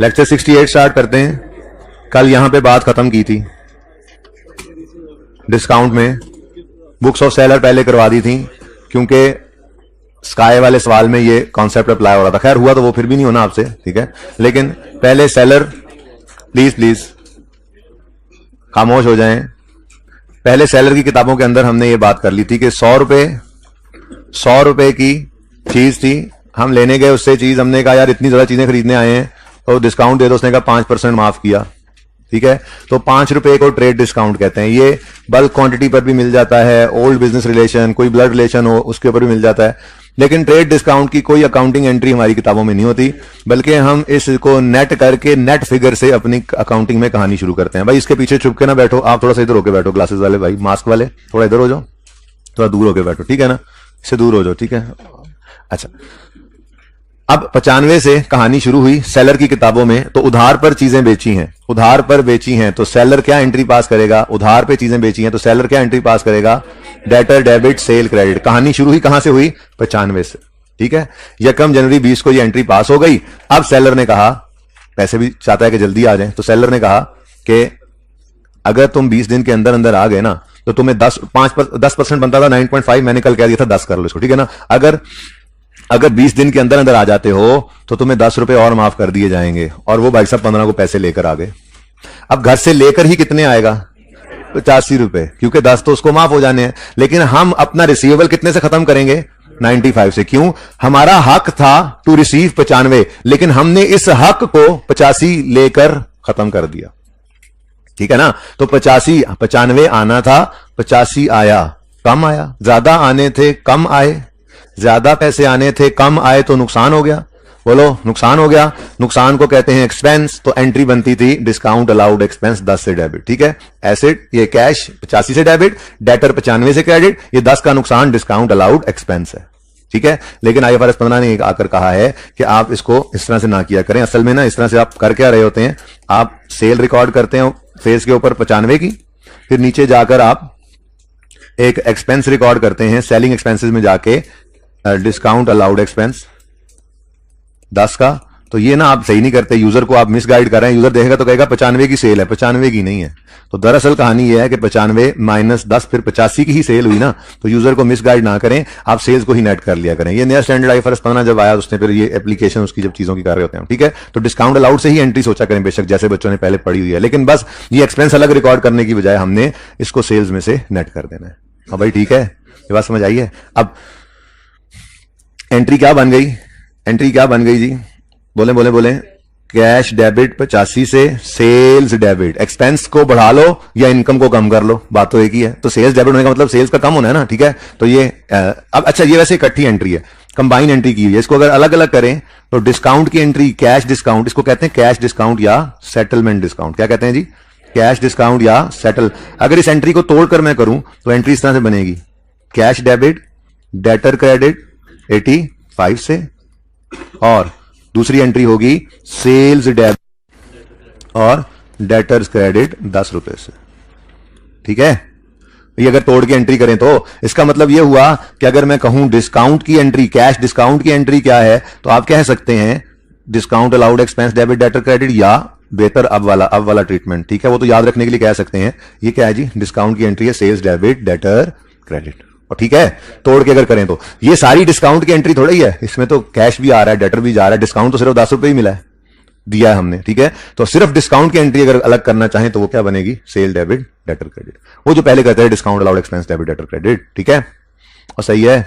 Lecture 68 start करते हैं। कल यहां पे बात खत्म की थी डिस्काउंट में, बुक्स ऑफ सेलर पहले करवा दी थी क्योंकि स्काई वाले सवाल में ये कॉन्सेप्ट अप्लाई हो रहा था। खैर हुआ तो वो फिर भी नहीं होना आपसे, ठीक है, लेकिन पहले सेलर प्लीज खामोश हो जाएं। पहले सेलर की किताबों के अंदर हमने ये बात कर ली थी कि 100 रुपए की चीज थी, हम लेने गए उससे चीज, हमने कहा यार इतनी ज्यादा चीजें खरीदने आए हैं तो डिस्काउंट दे दो, उसने कहा 5% माफ किया, ठीक है। तो 5 रुपए को ट्रेड डिस्काउंट कहते हैं। ये बल्क क्वांटिटी पर भी मिल जाता है, ओल्ड बिजनेस रिलेशन, कोई ब्लड रिलेशन हो उसके ऊपर भी मिल जाता है, लेकिन ट्रेड डिस्काउंट की कोई अकाउंटिंग एंट्री हमारी किताबों में नहीं होती, बल्कि हम इसको नेट करके नेट फिगर से अपनी अकाउंटिंग में कहानी शुरू करते हैं। भाई इसके पीछे छुप के ना बैठो, आप थोड़ा सा इधर होके बैठो, ग्लासेस वाले भाई, मास्क वाले थोड़ा इधर हो जाओ, थोड़ा दूर होके बैठो, ठीक है ना, इससे दूर हो जाओ, ठीक है। अच्छा, अब 95 से कहानी शुरू हुई सेलर की किताबों में। तो उधार पर चीजें बेची हैं, उधार पर बेची हैं तो सेलर क्या एंट्री पास करेगा? उधार पे चीजें बेची हैं तो सेलर क्या एंट्री पास करेगा? Debtor, debit, sale, credit. कहानी शुरू हुई कहां से हुई? 95 से, ठीक है। 1 जनवरी 20 को ये एंट्री पास हो गई। अब सेलर ने कहा, पैसे भी चाहता है कि जल्दी आ जाए, तो सेलर ने कहा कि अगर तुम 20 दिन के अंदर अंदर आ गए ना तो तुम्हें 10% बनता था 9.5, मैंने कल कह दिया था 10 कर लो इसको, ठीक है ना। अगर 20 दिन के अंदर अंदर आ जाते हो तो तुम्हें 10 रुपए और माफ कर दिए जाएंगे। और वो भाई साहब 15 को पैसे लेकर आ गए। अब घर से लेकर ही कितने आएगा? 85 रुपए, क्योंकि 10 तो उसको माफ हो जाने हैं। लेकिन हम अपना रिसीवेबल कितने से खत्म करेंगे? 95 से। क्यों? हमारा हक था टू रिसीव 95, लेकिन हमने इस हक को 85 लेकर खत्म कर दिया, ठीक है ना। तो 95 आना था, 85 आया, कम आया। ज्यादा आने थे, कम आए। ज्यादा पैसे आने थे, कम आए, तो नुकसान हो गया। बोलो, नुकसान हो गया। नुकसान को कहते हैं एक्सपेंस। तो एंट्री बनती थी डिस्काउंट अलाउड एक्सपेंस 10 से डेबिट, ठीक है। एसेट ये कैश 85 से डेबिट, डेटर 95 से क्रेडिट, ये 10 का नुकसान डिस्काउंट अलाउड एक्सपेंस है, ठीक है। लेकिन IFRS 15 ने आकर कहा है कि आप इसको इस तरह से ना किया करें। असल में ना इस तरह से आप कर क्या रहे होते हैं, आप सेल रिकॉर्ड करते हैं फेस के ऊपर 95 की, फिर नीचे जाकर आप एक एक्सपेंस रिकॉर्ड करते हैं सेलिंग एक्सपेंसेस में जाके डिस्काउंट अलाउड एक्सपेंस 10 का। तो ये ना आप सही नहीं करते, यूजर को आप मिसगाइड कर रहे हैं। यूजर देखेगा तो कहेगा 95 की सेल है, 95 की नहीं है। तो दरअसल कहानी ये है कि 95 माइनस 10 फिर 85 की ही सेल हुई ना। तो यूजर को मिसगाइड ना करें, आप सेल्स को ही नेट कर लिया करें। ये नया स्टैंडर्ड IFRS 15 जब आया उसने फिर ये एप्लीकेशन उसकी जब चीजों की कर रहे होते हैं, ठीक है। तो डिस्काउंट अलाउड से ही एंट्री सोचा करें, बेशक जैसे बच्चों ने पहले पढ़ी हुई है, लेकिन बस ये एक्सपेंस अलग रिकॉर्ड करने की बजाय हमने इसको सेल्स में से नेट कर देना है। हाँ भाई ठीक है, ये बात समझ आई है। अब एंट्री क्या बन गई? एंट्री क्या बन गई जी? बोले बोले बोले। कैश डेबिट 85 से सेल्स डेबिट। एक्सपेंस को बढ़ा लो या इनकम को कम कर लो, बात तो एक ही है। तो सेल्स डेबिट होने का मतलब सेल्स का कम होना है ना, ठीक है। तो ये अब अच्छा, ये वैसे इकट्ठी एंट्री है, कंबाइन एंट्री की हुई है। इसको अगर अलग अलग करें तो डिस्काउंट की एंट्री कैश डिस्काउंट, इसको कहते हैं कैश डिस्काउंट या सेटलमेंट डिस्काउंट। क्या कहते हैं जी? कैश डिस्काउंट या सेटल। अगर इस एंट्री को तोड़कर मैं करूं तो एंट्री इस तरह से बनेगी, कैश डेबिट, डेटर क्रेडिट 85 से, और दूसरी एंट्री होगी सेल्स डेबिट और डेटर्स क्रेडिट 10 रुपए से, ठीक है। ये अगर तोड़ के एंट्री करें तो इसका मतलब ये हुआ कि अगर मैं कहूं डिस्काउंट की एंट्री, कैश डिस्काउंट की एंट्री क्या है, तो आप कह सकते हैं discount allowed expense debit debtor credit, या बेहतर अब वाला ट्रीटमेंट, ठीक है। वो तो याद रखने के लिए कह सकते हैं ये क्या है जी? डिस्काउंट की एंट्री है सेल्स डेबिट डेटर क्रेडिट, और ठीक है। तोड़ के अगर करें तो ये सारी डिस्काउंट की एंट्री थोड़ी है, इसमें तो कैश भी आ रहा है, डेटर भी जा रहा है, डिस्काउंट तो सिर्फ 10 रुपए ही मिला है, दिया है हमने, ठीक है। तो सिर्फ डिस्काउंट की एंट्री अगर अलग करना चाहें तो वो क्या बनेगी? सेल डेबिट डेटर क्रेडिट, वो जो पहले कहते हैं discount allowed expense debit debtor credit, ठीक है। और सही है।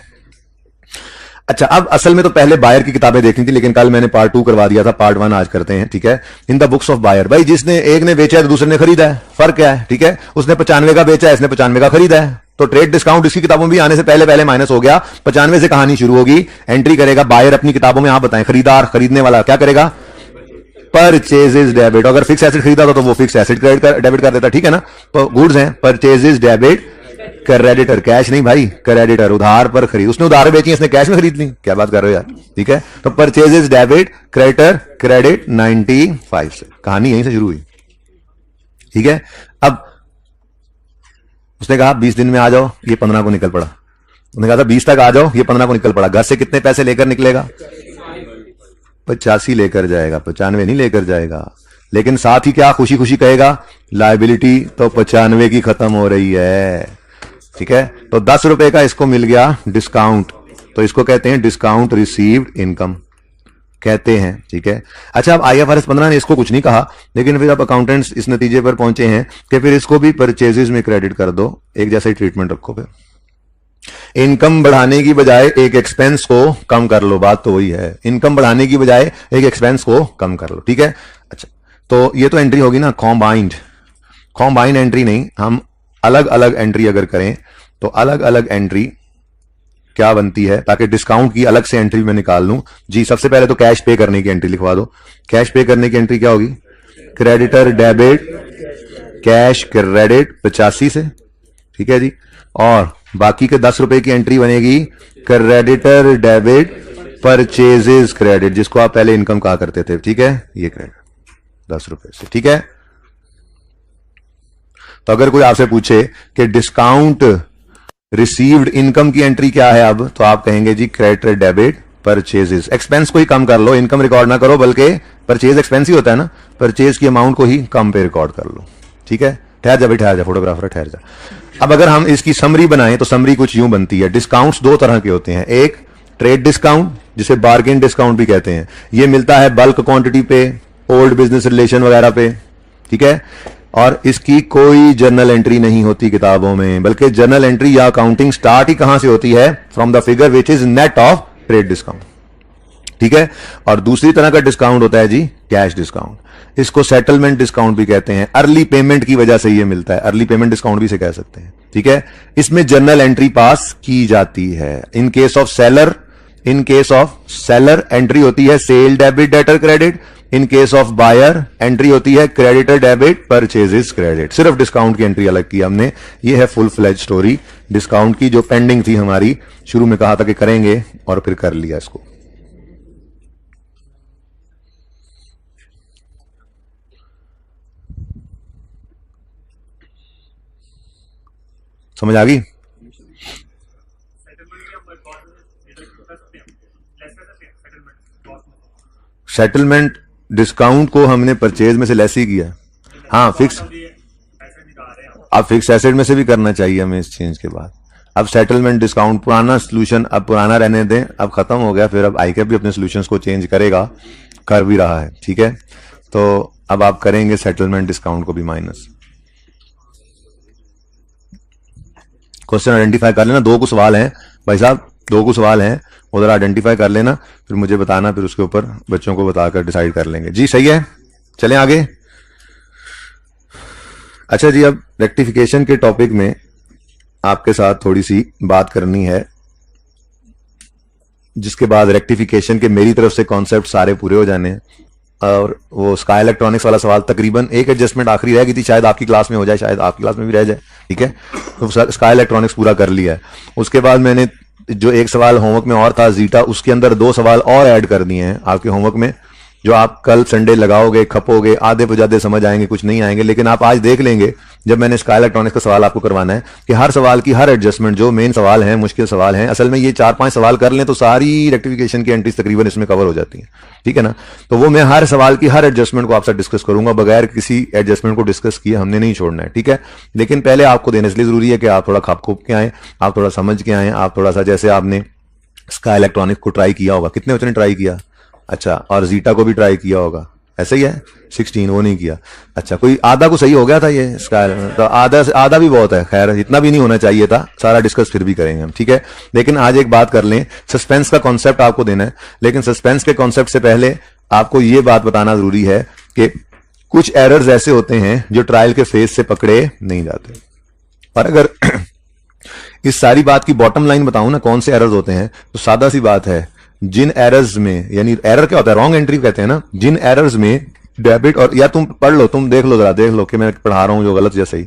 अच्छा, अब असल में तो पहले बायर की किताबें देखनी थी, लेकिन कल मैंने पार्ट 2 करवा दिया था, पार्ट 1 आज करते हैं, ठीक है। In the books of buyer, भाई जिसने एक ने बेचा है तो दूसरे ने खरीदा है, फर्क क्या है? ठीक है, उसने 95 का बेचा है, इसने 95 का खरीदा है, तो ट्रेड डिस्काउंट इसकी किताबों में भी आने से पहले पहले माइनस हो गया। 95 से कहानी शुरू होगी, एंट्री करेगा बायर अपनी किताबों में। आप बताएं, खरीदार, खरीदने वाला क्या करेगा? Purchases debit. अगर फिक्स एसेट खरीदा था तो वो फिक्स एसेट डेबिट कर देता, ठीक है ना। तो गुड्स हैं, परचेजेस डेबिट, क्रेडिटर, कैश नहीं भाई, क्रेडिटर, उधार पर खरीद, उसने उधार बेची, इसने कैश में खरीद ली, क्या बात कर रहे हो यार, ठीक है। तो परचेजेस डेबिट, क्रेडिटर क्रेडिट 95 से, कहानी यहीं से शुरू हुई, ठीक है। अब उसने कहा 20 दिन में आ जाओ, ये 15 को निकल पड़ा। उसने कहा था 20 तक आ जाओ, ये 15 को निकल पड़ा। घर से कितने पैसे लेकर निकलेगा? 85 लेकर जाएगा, 95 नहीं लेकर जाएगा। लेकिन साथ ही क्या खुशी खुशी कहेगा, लायबिलिटी तो 95 की खत्म हो रही है, ठीक है। तो 10 रुपए का इसको मिल गया डिस्काउंट, तो इसको कहते हैं डिस्काउंट रिसीव्ड इनकम कहते हैं, ठीक है। अच्छा, अब IFRS 15 ने इसको कुछ नहीं कहा, लेकिन फिर अब अकाउंटेंट्स इस नतीजे पर पहुंचे हैं कि फिर इसको भी परचेजेस में क्रेडिट कर दो, एक जैसा ही ट्रीटमेंट रखो। फिर इनकम बढ़ाने की बजाय एक एक्सपेंस को कम कर लो, बात तो वही है, इनकम बढ़ाने की बजाय एक एक्सपेंस को कम कर लो, ठीक है। अच्छा, तो ये तो एंट्री होगी ना कॉम्बाइंड एंट्री नहीं, हम अलग अलग एंट्री अगर करें तो अलग अलग एंट्री क्या बनती है, ताकि डिस्काउंट की अलग से एंट्री में निकाल लूं। जी, सबसे पहले तो कैश पे करने की एंट्री लिखवा दो। कैश पे करने की एंट्री क्या होगी, क्रेडिटर डेबिट कैश क्रेडिट 85 से, ठीक है जी। और बाकी के 10 रुपए की एंट्री बनेगी क्रेडिटर डेबिट परचेजेस क्रेडिट, जिसको आप पहले इनकम कहा करते थे, ठीक है, ये क्रेडिट 10 रुपए से, ठीक है। तो अगर कोई आपसे पूछे कि डिस्काउंट रिसीव्ड इनकम की एंट्री क्या है अब, तो आप कहेंगे जी क्रेडिटर डेबिट परचेजेस। एक्सपेंस को ही कम कर लो, इनकम रिकॉर्ड ना करो, बल्कि परचेज एक्सपेंस ही होता है ना, परचेज की अमाउंट को ही कम पे रिकॉर्ड कर लो, ठीक है। ठहर जा भाई, ठहर जा फोटोग्राफर, ठहर जा। अब अगर हम इसकी समरी बनाएं तो समरी कुछ यूं बनती है। डिस्काउंट्स दो तरह के होते हैं, एक ट्रेड डिस्काउंट जिसे बार्गेन डिस्काउंट भी कहते हैं, ये मिलता है बल्क क्वांटिटी पे, ओल्ड बिजनेस रिलेशन वगैरह पे, ठीक है। और इसकी कोई जर्नल एंट्री नहीं होती किताबों में, बल्कि जर्नल एंट्री या अकाउंटिंग स्टार्ट ही कहां से होती है, from the figure which is net of trade discount, ठीक है। और दूसरी तरह का डिस्काउंट होता है जी कैश डिस्काउंट, इसको सेटलमेंट डिस्काउंट भी कहते हैं। अर्ली पेमेंट की वजह से ये मिलता है, अर्ली पेमेंट डिस्काउंट भी से कह सकते हैं, ठीक है। इसमें जर्नल एंट्री पास की जाती है। In case of seller entry होती है sale debit debtor credit, in case of buyer entry होती है क्रेडिटर डेबिट परचेजेस क्रेडिट। सिर्फ डिस्काउंट की एंट्री अलग की हमने, ये है फुल फ्लेज स्टोरी डिस्काउंट की, जो पेंडिंग थी हमारी, शुरू में कहा था कि करेंगे और फिर कर लिया इसको। समझ आ गई? सेटलमेंट डिस्काउंट को हमने परचेज में से लेस ही किया। हाँ, फिक्स, अब फिक्स एसेट में से भी करना चाहिए हमें इस चेंज के बाद। अब सेटलमेंट डिस्काउंट पुराना सोल्यूशन अब पुराना रहने दें, अब खत्म हो गया, फिर अब आईकेप भी अपने सोल्यूशंस को चेंज करेगा, कर भी रहा है, ठीक है। तो अब आप करेंगे सेटलमेंट डिस्काउंट को भी माइनस। क्वेश्चन आइडेंटिफाई कर लेना, दो कुछ सवाल हैं भाई साहब, दो कुछ सवाल हैं, उधर आइडेंटिफाई कर लेना, फिर मुझे बताना, फिर उसके ऊपर बच्चों को बताकर डिसाइड कर लेंगे। जी सही है, चलें आगे। अच्छा जी, अब रेक्टिफिकेशन के टॉपिक में आपके साथ थोड़ी सी बात करनी है, जिसके बाद रेक्टिफिकेशन के मेरी तरफ से कॉन्सेप्ट सारे पूरे हो जाने हैं। और वो स्काई इलेक्ट्रॉनिक्स वाला सवाल तकरीबन एक एडजस्टमेंट आखिरी रह गई थी, शायद आपकी क्लास में हो जाए, शायद आपकी क्लास में भी रह जाए, ठीक है। तो स्काई इलेक्ट्रॉनिक्स पूरा कर लिया है। उसके बाद मैंने जो एक सवाल होमवर्क में और था जीटा, उसके अंदर दो सवाल और ऐड कर दिए हैं आपके होमवर्क में, जो आप कल संडे लगाओगे, खपोगे, आधे पुजाधे समझ आएंगे, कुछ नहीं आएंगे। लेकिन आप आज देख लेंगे जब मैंने स्काई इलेक्ट्रॉनिक्स का सवाल आपको करवाना है कि हर सवाल की हर एडजस्टमेंट, जो मेन सवाल है, मुश्किल सवाल है, असल में ये 4-5 सवाल कर लें तो सारी रेक्टिफिकेशन की एंट्रीज तकरीबन इसमें कवर हो जाती है, ठीक है ना। तो वो मैं हर सवाल की हर एडजस्टमेंट को आपसे डिस्कस करूंगा, बगैर किसी एडजस्टमेंट को डिस्कस किए हमने नहीं छोड़ना है, ठीक है। लेकिन पहले आपको देने इसलिए जरूरी है कि आप थोड़ा खाप खूप के आए, आप थोड़ा समझ के आए, आप थोड़ा सा, जैसे आपने स्काई इलेक्ट्रॉनिक्स को ट्राई किया होगा, कितने बच्चों ने ट्राई किया? अच्छा, और जीटा को भी ट्राई किया होगा, ऐसा ही है 16, वो नहीं किया। अच्छा, कोई आधा को सही हो गया था ये स्काई, तो आधा भी बहुत है, खैर इतना भी नहीं होना चाहिए था, सारा डिस्कस फिर भी करेंगे हम, ठीक है। लेकिन आज एक बात कर लें, सस्पेंस का कॉन्सेप्ट आपको देना है, लेकिन सस्पेंस के कॉन्सेप्ट से पहले आपको ये बात बताना जरूरी है कि कुछ एरर्स ऐसे होते हैं जो ट्रायल के फेज से पकड़े नहीं जाते। और अगर इस सारी बात की बॉटम लाइन बताऊं ना, कौन से एरर्स होते हैं, तो सादा सी बात है, जिन एरर्स में, यानी एरर क्या होता है, रॉन्ग एंट्री कहते हैं ना, जिन एरर्स में डेबिट, और या तुम पढ़ लो, तुम देख लो, जरा देख लो कि मैं पढ़ा रहा हूं जो गलत या सही,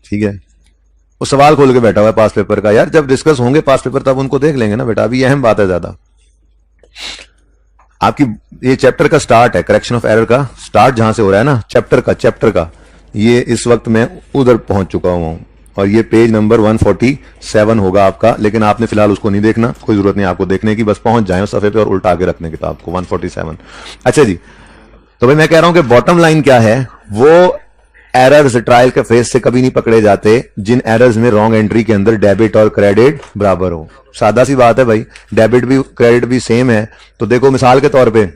ठीक है। वो सवाल खोल के बैठा हुआ है पास पेपर का, यार जब डिस्कस होंगे पास पेपर तब उनको देख लेंगे ना बेटा, अभी अहम बात है ज्यादा। आपकी ये चैप्टर का स्टार्ट है, करेक्शन ऑफ एरर का स्टार्ट जहां से हो रहा है ना, चैप्टर का, ये इस वक्त मैं उधर पहुंच चुका हूं, और ये पेज नंबर 147 होगा आपका, लेकिन आपने फिलहाल उसको नहीं देखना, कोई जरूरत नहीं आपको देखने की, बस पहुंच जाए उस सफे पे और उल्टा के रखने किताब को 147। अच्छा जी, तो भाई मैं कह रहा हूं कि बॉटम लाइन क्या है, वो एरर्स ट्रायल के फेज से कभी नहीं पकड़े जाते जिन एरर्स में रॉन्ग एंट्री के अंदर डेबिट और क्रेडिट बराबर हो। सादा सी बात है भाई, डेबिट भी क्रेडिट भी सेम है। तो देखो मिसाल के तौर पे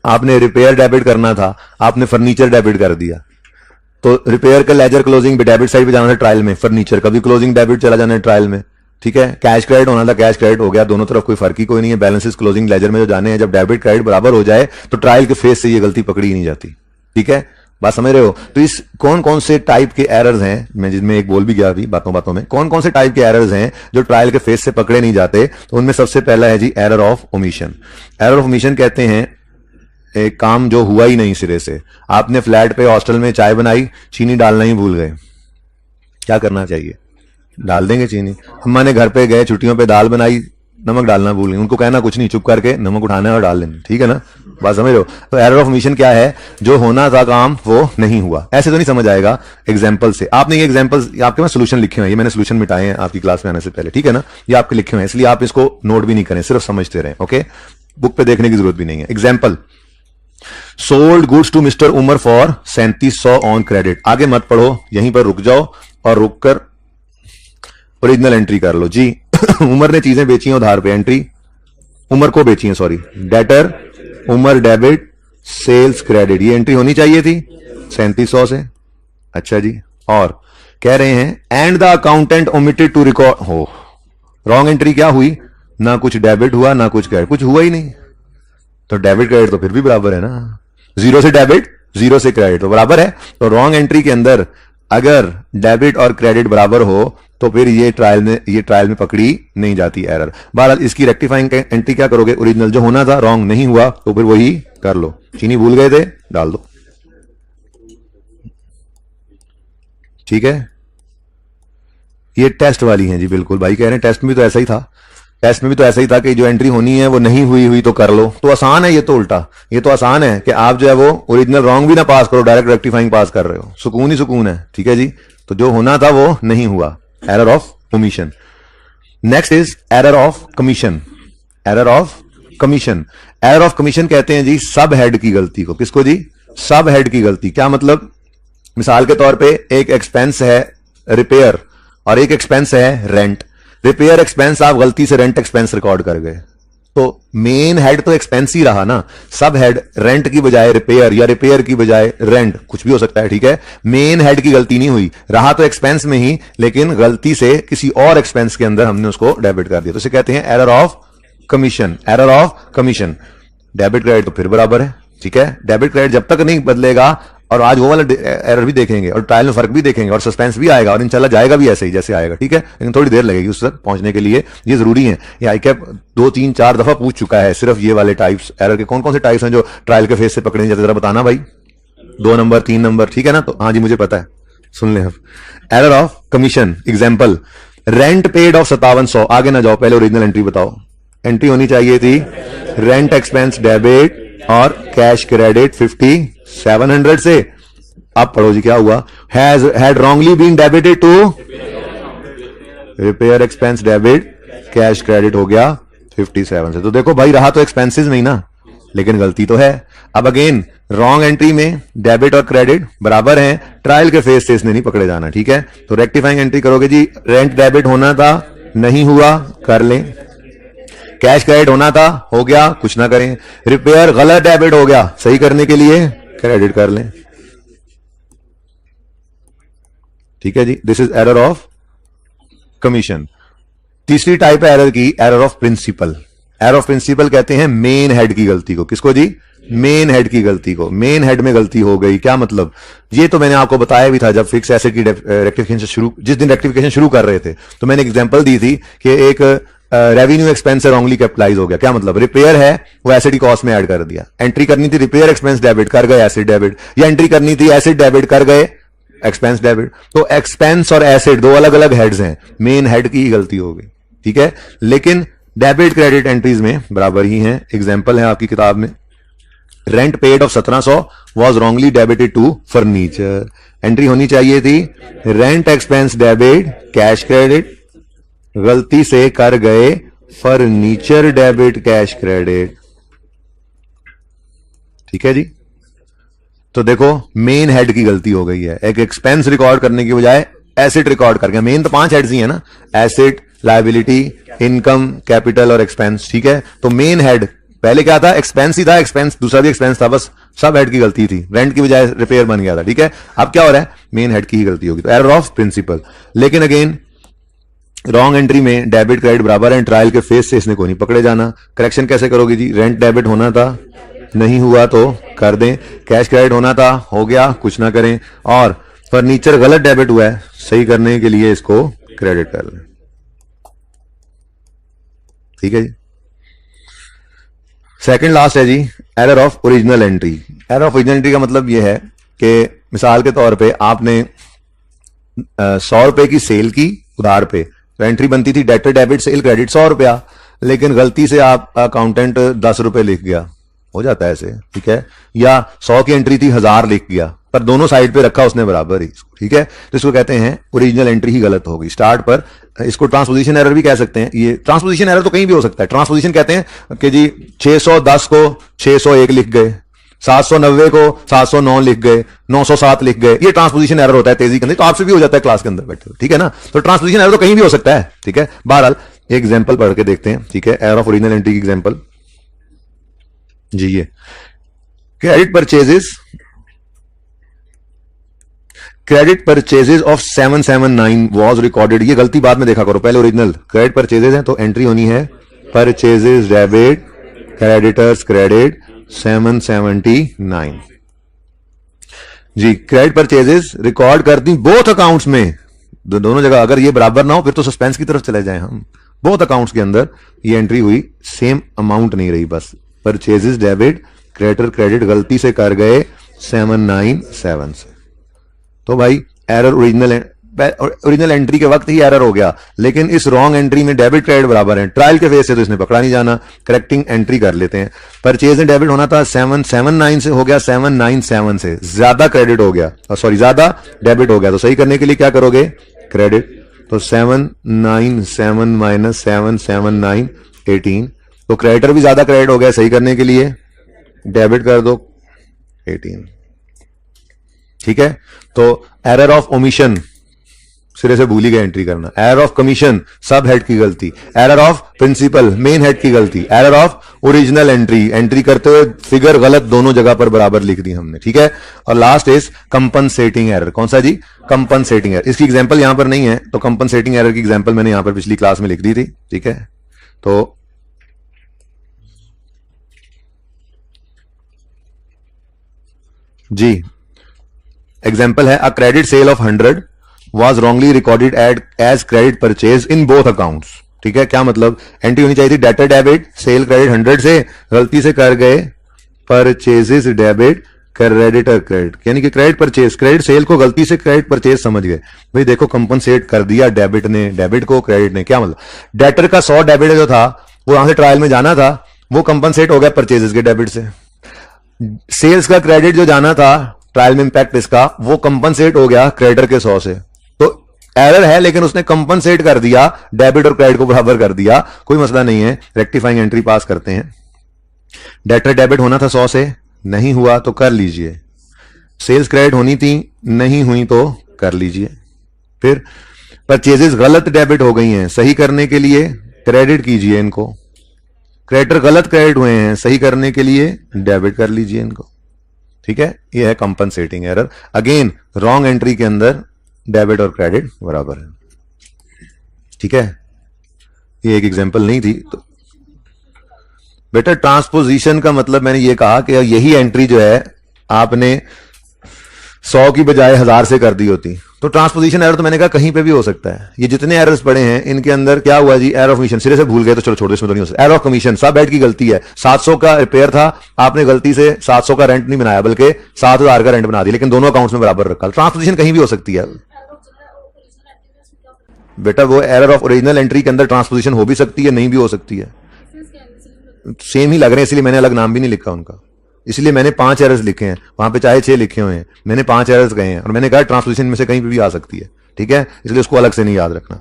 आपने रिपेयर डेबिट करना था, आपने फर्नीचर डेबिट कर दिया, तो रिपेयर का लेजर क्लोजिंग भी डेबिट साइड पे जाना था ट्रायल में, फर्नीचर का भी क्लोजिंग डेबिट चला जाना है ट्रायल में, ठीक है। कैश क्रेडिट होना था, कैश क्रेडिट हो गया, दोनों तरफ कोई फर्क ही कोई नहीं है, बैलेंसेस क्लोजिंग लेजर में जो जाने हैं, जब डेबिट क्रेडिट बराबर हो जाए तो ट्रायल के फेज से ये गलती पकड़ी ही नहीं जाती, ठीक है, बात समझ रहे हो। तो इस कौन कौन से टाइप के एरर्स हैं, मैं जिसमें एक बोल भी गया अभी बातों बातों में, कौन कौन से टाइप के एरर्स हैं जो ट्रायल के फेज से पकड़े नहीं जाते, तो उनमें सबसे पहला है जी error of omission. Error of omission कहते हैं एक काम जो हुआ ही नहीं सिरे से। आपने फ्लैट पे हॉस्टल में चाय बनाई, चीनी डालना ही भूल गए, क्या करना चाहिए, डाल देंगे चीनी। अम्मा ने घर पे गए छुट्टियों पे दाल बनाई, नमक डालना भूल गए, उनको कहना कुछ नहीं, चुप करके नमक उठाना है और डाल देना, ठीक है ना, बात समझ रहे हो। तो एरर ऑफ ओमिशन क्या है, जो होना था काम वो नहीं हुआ। ऐसे तो नहीं समझ आएगा एग्जाम्पल से, आपने ये एग्जाम्पल आपके में सोल्यूशन लिखे हुए हैं, ये मैंने सोल्यूशन मिटाए हैं आपकी क्लास में आने से पहले, ठीक है ना, ये आपके लिखे हुए हैं, इसलिए आप इसको नोट भी नहीं करें, सिर्फ समझते रहें, ओके, बुक पे देखने की जरूरत भी नहीं है। Example, sold goods to mister Umar for 3700 on credit. आगे मत पढ़ो, यहीं पर रुक जाओ और रुककर ओरिजिनल एंट्री कर लो जी। उमर ने चीजें बेची हैं उधार पे, एंट्री उमर को बेची है, sorry, debtor Umar debit sales credit, ये एंट्री होनी चाहिए थी 3700 से। अच्छा जी, और कह रहे हैं and the accountant omitted to record, हो रॉन्ग एंट्री क्या हुई, ना कुछ डेबिट हुआ ना कुछ क्रेडिट, कुछ हुआ ही नहीं, तो डेबिट क्रेडिट तो फिर भी बराबर है ना, 0 से डेबिट 0 से क्रेडिट तो बराबर है। तो रॉन्ग एंट्री के अंदर अगर डेबिट और क्रेडिट बराबर हो तो फिर ये ट्रायल में पकड़ी नहीं जाती एरर। बहरहाल इसकी रेक्टिफाइंग एंट्री क्या करोगे, ओरिजिनल जो होना था रॉन्ग नहीं हुआ तो फिर वही कर लो, चीनी भूल गए थे डाल दो, ठीक है। ये टेस्ट वाली है जी, बिल्कुल भाई कह रहे हैं टेस्ट में तो ऐसा ही था, टेस्ट में भी तो ऐसा ही था कि जो एंट्री होनी है वो नहीं हुई तो कर लो, तो आसान है ये, तो उल्टा ये तो आसान है कि आप जो है वो ओरिजिनल रॉन्ग भी ना पास करो, डायरेक्ट रेक्टिफाइंग पास कर रहे हो, सुकून ही सुकून है, ठीक है जी। तो जो होना था वो नहीं हुआ, error of omission. Next is error of commission. Error of commission, error of commission कहते हैं जी सब हेड की गलती को। किसको जी, सब हेड की गलती। क्या मतलब, मिसाल के तौर पे एक एक्सपेंस है रिपेयर और एक एक्सपेंस है रेंट। रिपेयर एक्सपेंस आप गलती से रेंट एक्सपेंस रिकॉर्ड कर गए, तो मेन हेड तो एक्सपेंस ही रहा ना, सब हेड रेंट की बजाय रिपेयर या रिपेयर की बजाय रेंट, कुछ भी हो सकता है, ठीक है। मेन हेड की गलती नहीं हुई, रहा तो एक्सपेंस में ही, लेकिन गलती से किसी और एक्सपेंस के अंदर हमने उसको डेबिट कर दिया, तो इसे कहते हैं error of commission. Error of commission, debit credit तो फिर बराबर है, ठीक है। डेबिट क्रेडिट जब तक नहीं बदलेगा, और आज वो वाला एरर भी देखेंगे और ट्रायल में फर्क भी देखेंगे और सस्पेंस भी आएगा और इंशाल्लाह जाएगा भी ऐसे ही जैसे आएगा, ठीक है, लेकिन थोड़ी देर लगेगी उस तक पहुंचने के लिए, ये जरूरी है। ये आईकैप 2, 3, 4 दफा पूछ चुका है सिर्फ ये वाले टाइप्स एरर के, कौन कौन से टाइप्स हैं जो ट्रायल के फेज से पकड़े नहीं जाते, जरा बताना भाई, 2 नंबर 3 नंबर, ठीक है ना। तो हाँ जी मुझे पता है, सुन ले अब। Error of commission, example, rent paid of 5700, आगे ना जाओ, पहले ओरिजिनल एंट्री बताओ। एंट्री होनी चाहिए थी रेंट एक्सपेंस डेबिट और कैश क्रेडिट 5700 से। आप पढ़ो जी क्या हुआ, had wrongly been debited to repair expense debit cash credit हो गया 57 से। तो देखो भाई रहा तो एक्सपेंसेस में ही ना, लेकिन गलती तो है। अब अगेन रॉन्ग एंट्री में डेबिट और क्रेडिट बराबर हैं, ट्रायल के फेज से इसने नहीं पकड़े जाना, ठीक है। तो रेक्टिफाइंग एंट्री करोगे जी, रेंट डेबिट होना था नहीं हुआ, कर लें। कैश क्रेडिट होना था, हो गया, कुछ ना करें। रिपेयर गलत डेबिट हो गया, सही करने के लिए क्रेडिट कर लें, ठीक है जी। This is error of commission. तीसरी टाइप है एरर की, error of principle. Error of principle कहते हैं मेन हेड की गलती को। किसको जी, मेन हेड की गलती को। मेन हेड में गलती हो गई, क्या मतलब, ये तो मैंने आपको बताया भी था जब फिक्स एसेट की रेक्टिफिकेशन शुरू, जिस दिन रेक्टिफिकेशन शुरू कर रहे थे तो मैंने एग्जांपल दी थी कि एक रेवेन्यू एक्सपेंस रॉन्गली कैपिटलाइज हो गया। क्या मतलब, रिपेयर है वो एसेट की कॉस्ट में ऐड कर दिया, एंट्री करनी थी रिपेयर एक्सपेंस डेबिट, कर गए एसेट डेबिट, या एंट्री करनी थी एसेट डेबिट, कर गए एक्सपेंस डेबिट। तो एक्सपेंस और एसेट दो अलग अलग हेड्स हैं, मेन हेड की ही गलती हो गई, ठीक है। लेकिन डेबिट क्रेडिट एंट्रीज में बराबर ही हैं। एग्जांपल है आपकी किताब में, rent paid of 1700 was wrongly debited to furniture. Entry होनी चाहिए थी rent expense debit cash credit, गलती से कर गए फर्नीचर डेबिट कैश क्रेडिट। ठीक है जी। तो देखो मेन हेड की गलती हो गई है, एक एक्सपेंस रिकॉर्ड करने की बजाय एसेट रिकॉर्ड कर गया। मेन तो 5 हेड्स ही है ना, एसेट, लायबिलिटी, इनकम, कैपिटल और एक्सपेंस। ठीक है, तो मेन हेड पहले क्या था, एक्सपेंस ही था, एक्सपेंस दूसरा भी एक्सपेंस था, बस सब हेड की गलती थी, रेंट की बजाय रिपेयर बन गया था। ठीक है, अब क्या हो रहा है, मेन हेड की ही गलती होगी, तो एरर ऑफ प्रिंसिपल। लेकिन अगेन रॉन्ग एंट्री में डेबिट क्रेडिट बराबर है, ट्रायल के फेस से इसने को नहीं पकड़े जाना। करेक्शन कैसे करोगे जी, रेंट डेबिट होना था, नहीं हुआ तो कर दें, कैश क्रेडिट होना था, हो गया, कुछ ना करें, और फर्नीचर गलत डेबिट हुआ है, सही करने के लिए इसको क्रेडिट कर लें। ठीक है जी। सेकंड लास्ट है जी error of original entry. Error of original entry का मतलब यह है कि मिसाल के तौर पे आपने 100 रुपए की सेल की उधार पे, तो एंट्री बनती थी डेटर डेबिट सेल क्रेडिट 100 रुपया, लेकिन गलती से आप अकाउंटेंट 10 रुपए लिख गया, हो जाता है ऐसे। ठीक है, या 100 की एंट्री थी 1000 लिख गया, पर दोनों साइड पे रखा उसने बराबर ही। ठीक है, तो इसको कहते हैं ओरिजिनल एंट्री ही गलत होगी स्टार्ट पर। इसको ट्रांसपोजिशन एरर भी कह सकते हैं। ये ट्रांसपोजिशन एरर तो कहीं भी हो सकता है। ट्रांसपोजिशन कहते हैं कि जी 610 को 601 लिख गए, 790 को 709 लिख गए, 907 लिख गए, ये ट्रांसपोजिशन एरर होता है तेजी के अंदर। तो आपसे भी हो जाता है क्लास के अंदर बैठे, ठीक है ना। तो ट्रांसपोजिशन एरर तो कहीं भी हो सकता है। ठीक है, बहरहाल एक एग्जांपल पढ़ के देखते हैं। ठीक है, एरर ऑफ ओरिजिनल एंट्री की एग्जांपल जी, ये credit purchases of 779 was recorded. ये गलती बाद में देखा करो, पहले ओरिजिनल क्रेडिट परचेजेस है तो एंट्री होनी है परचेजेस डेबिट क्रेडिटर्स क्रेडिट 779 जी। क्रेडिट परचेजेस रिकॉर्ड कर दी बोथ अकाउंट्स में, दोनों जगह। अगर ये बराबर ना हो फिर तो सस्पेंस की तरफ चले जाए हम। बोथ अकाउंट्स के अंदर ये एंट्री हुई, सेम अमाउंट नहीं रही, बस परचेजेस डेबिट क्रेडिटर क्रेडिट गलती से कर गए 797 से। तो भाई एरर ओरिजिनल एंट्री के वक्त ही एरर हो गया, लेकिन इस रॉन्ग एंट्री में डेबिट क्रेडिट बराबर है, ट्रायल के फेस से तो इसने पकड़ा नहीं जाना। करेक्टिंग एंट्री कर लेते हैं। परचेज एंड डेबिट होना था 779 से, हो गया 797 से, ज्यादा क्रेडिट हो गया, सॉरी ज्यादा डेबिट हो गया। तो सही करने के लिए क्या करोगे, क्रेडिट। तो 797 माइनस 779 18, तो क्रेडिटर भी ज्यादा क्रेडिट हो गया, सही करने के लिए डेबिट कर दो 18। ठीक है, तो एरर ऑफ ओमिशन सिरे से भूल ही गए एंट्री करना। Error of commission sub head की गलती, error of principle main head की गलती, एरर ऑफ ओरिजिनल एंट्री करते हुए फिगर गलत दोनों जगह पर बराबर लिख दी हमने। ठीक है, और लास्ट इज कंपनसेटिंग एरर। कौन सा जी, कंपनसेटिंग एरर। इसकी एग्जांपल यहां पर नहीं है, तो कंपनसेटिंग एरर की एग्जांपल मैंने यहां पर पिछली क्लास में लिख दी थी। ठीक है, तो जी एग्जाम्पल है, a credit sale of 100 was wrongly recorded as credit purchase in both accounts. ठीक है, क्या मतलब, एंट्री होनी चाहिए थी डेटर डेबिट सेल क्रेडिट 100 से, गलती से कर गए परचेजेस डेबिट क्रेडिटर क्रेडिट, यानी कि क्रेडिट परचेज, क्रेडिट सेल को गलती से क्रेडिट परचेज समझ गए। भाई देखो कंपनसेट कर दिया डेबिट ने, डेबिट को क्रेडिट ने। क्या मतलब, डेटर का 100 डेबिट जो था वो यहां से ट्रायल में जाना था, वो कंपनसेट हो गया परचेजेस के डेबिट से। सेल्स का क्रेडिट जो जाना था ट्रायल में इंपैक्ट इसका, वो कंपनसेट हो गया क्रेडिटर के 100 से। तो एरर है, लेकिन उसने कंपनसेट कर दिया, डेबिट और क्रेडिट को बराबर कर दिया, कोई मसला नहीं है। रेक्टिफाइंग एंट्री पास करते हैं। डेटर डेबिट होना था 100 से, नहीं हुआ तो कर लीजिए। सेल्स क्रेडिट होनी थी, नहीं हुई तो कर लीजिए। फिर परचेजेस गलत डेबिट हो गई हैं, सही करने के लिए क्रेडिट कीजिए इनको। क्रेडिटर गलत क्रेडिट हुए हैं, सही करने के लिए डेबिट कर लीजिए इनको। ठीक है, ये है compensating error. Again wrong entry के अंदर डेबिट और क्रेडिट बराबर है। ठीक है, ये एक एग्जांपल नहीं थी। तो बेटा ट्रांसपोजिशन का मतलब मैंने ये कहा कि यही एंट्री जो है आपने 100 की बजाय 1000 से कर दी होती, तो ट्रांसपोजिशन एरर तो मैंने कहा कहीं पे भी हो सकता है। ये जितने एरर्स पड़े हैं इनके अंदर क्या हुआ जी, एरर ऑफ कमीशन, सिरे से भूल गए तो चलो छोड़ दो, इसमें तो नहीं हो सकता। Error of commission sub head की गलती है। 700 का रिपेयर था, आपने गलती से 700 का रेंट नहीं बनाया बल्कि 7000 का रेंट बना दिया, लेकिन दोनों अकाउंट्स में बराबर रखा। ट्रांसपोजिशन कहीं भी हो सकती है बेटा, वो एरर ऑफ ओरिजिनल एंट्री के अंदर ट्रांसपोजिशन हो भी सकती है, नहीं भी हो सकती है। सेम ही लग रहे हैं, इसलिए मैंने अलग नाम भी नहीं लिखा उनका। इसलिए मैंने 5 एरर्स लिखे हैं, वहां पे चाहे 6 लिखे हुए हैं, मैंने 5 एरर्स गए हैं और मैंने कहा ट्रांसपोजिशन में से कहीं पे भी आ सकती है, ठीक है, इसलिए उसको अलग से नहीं याद रखना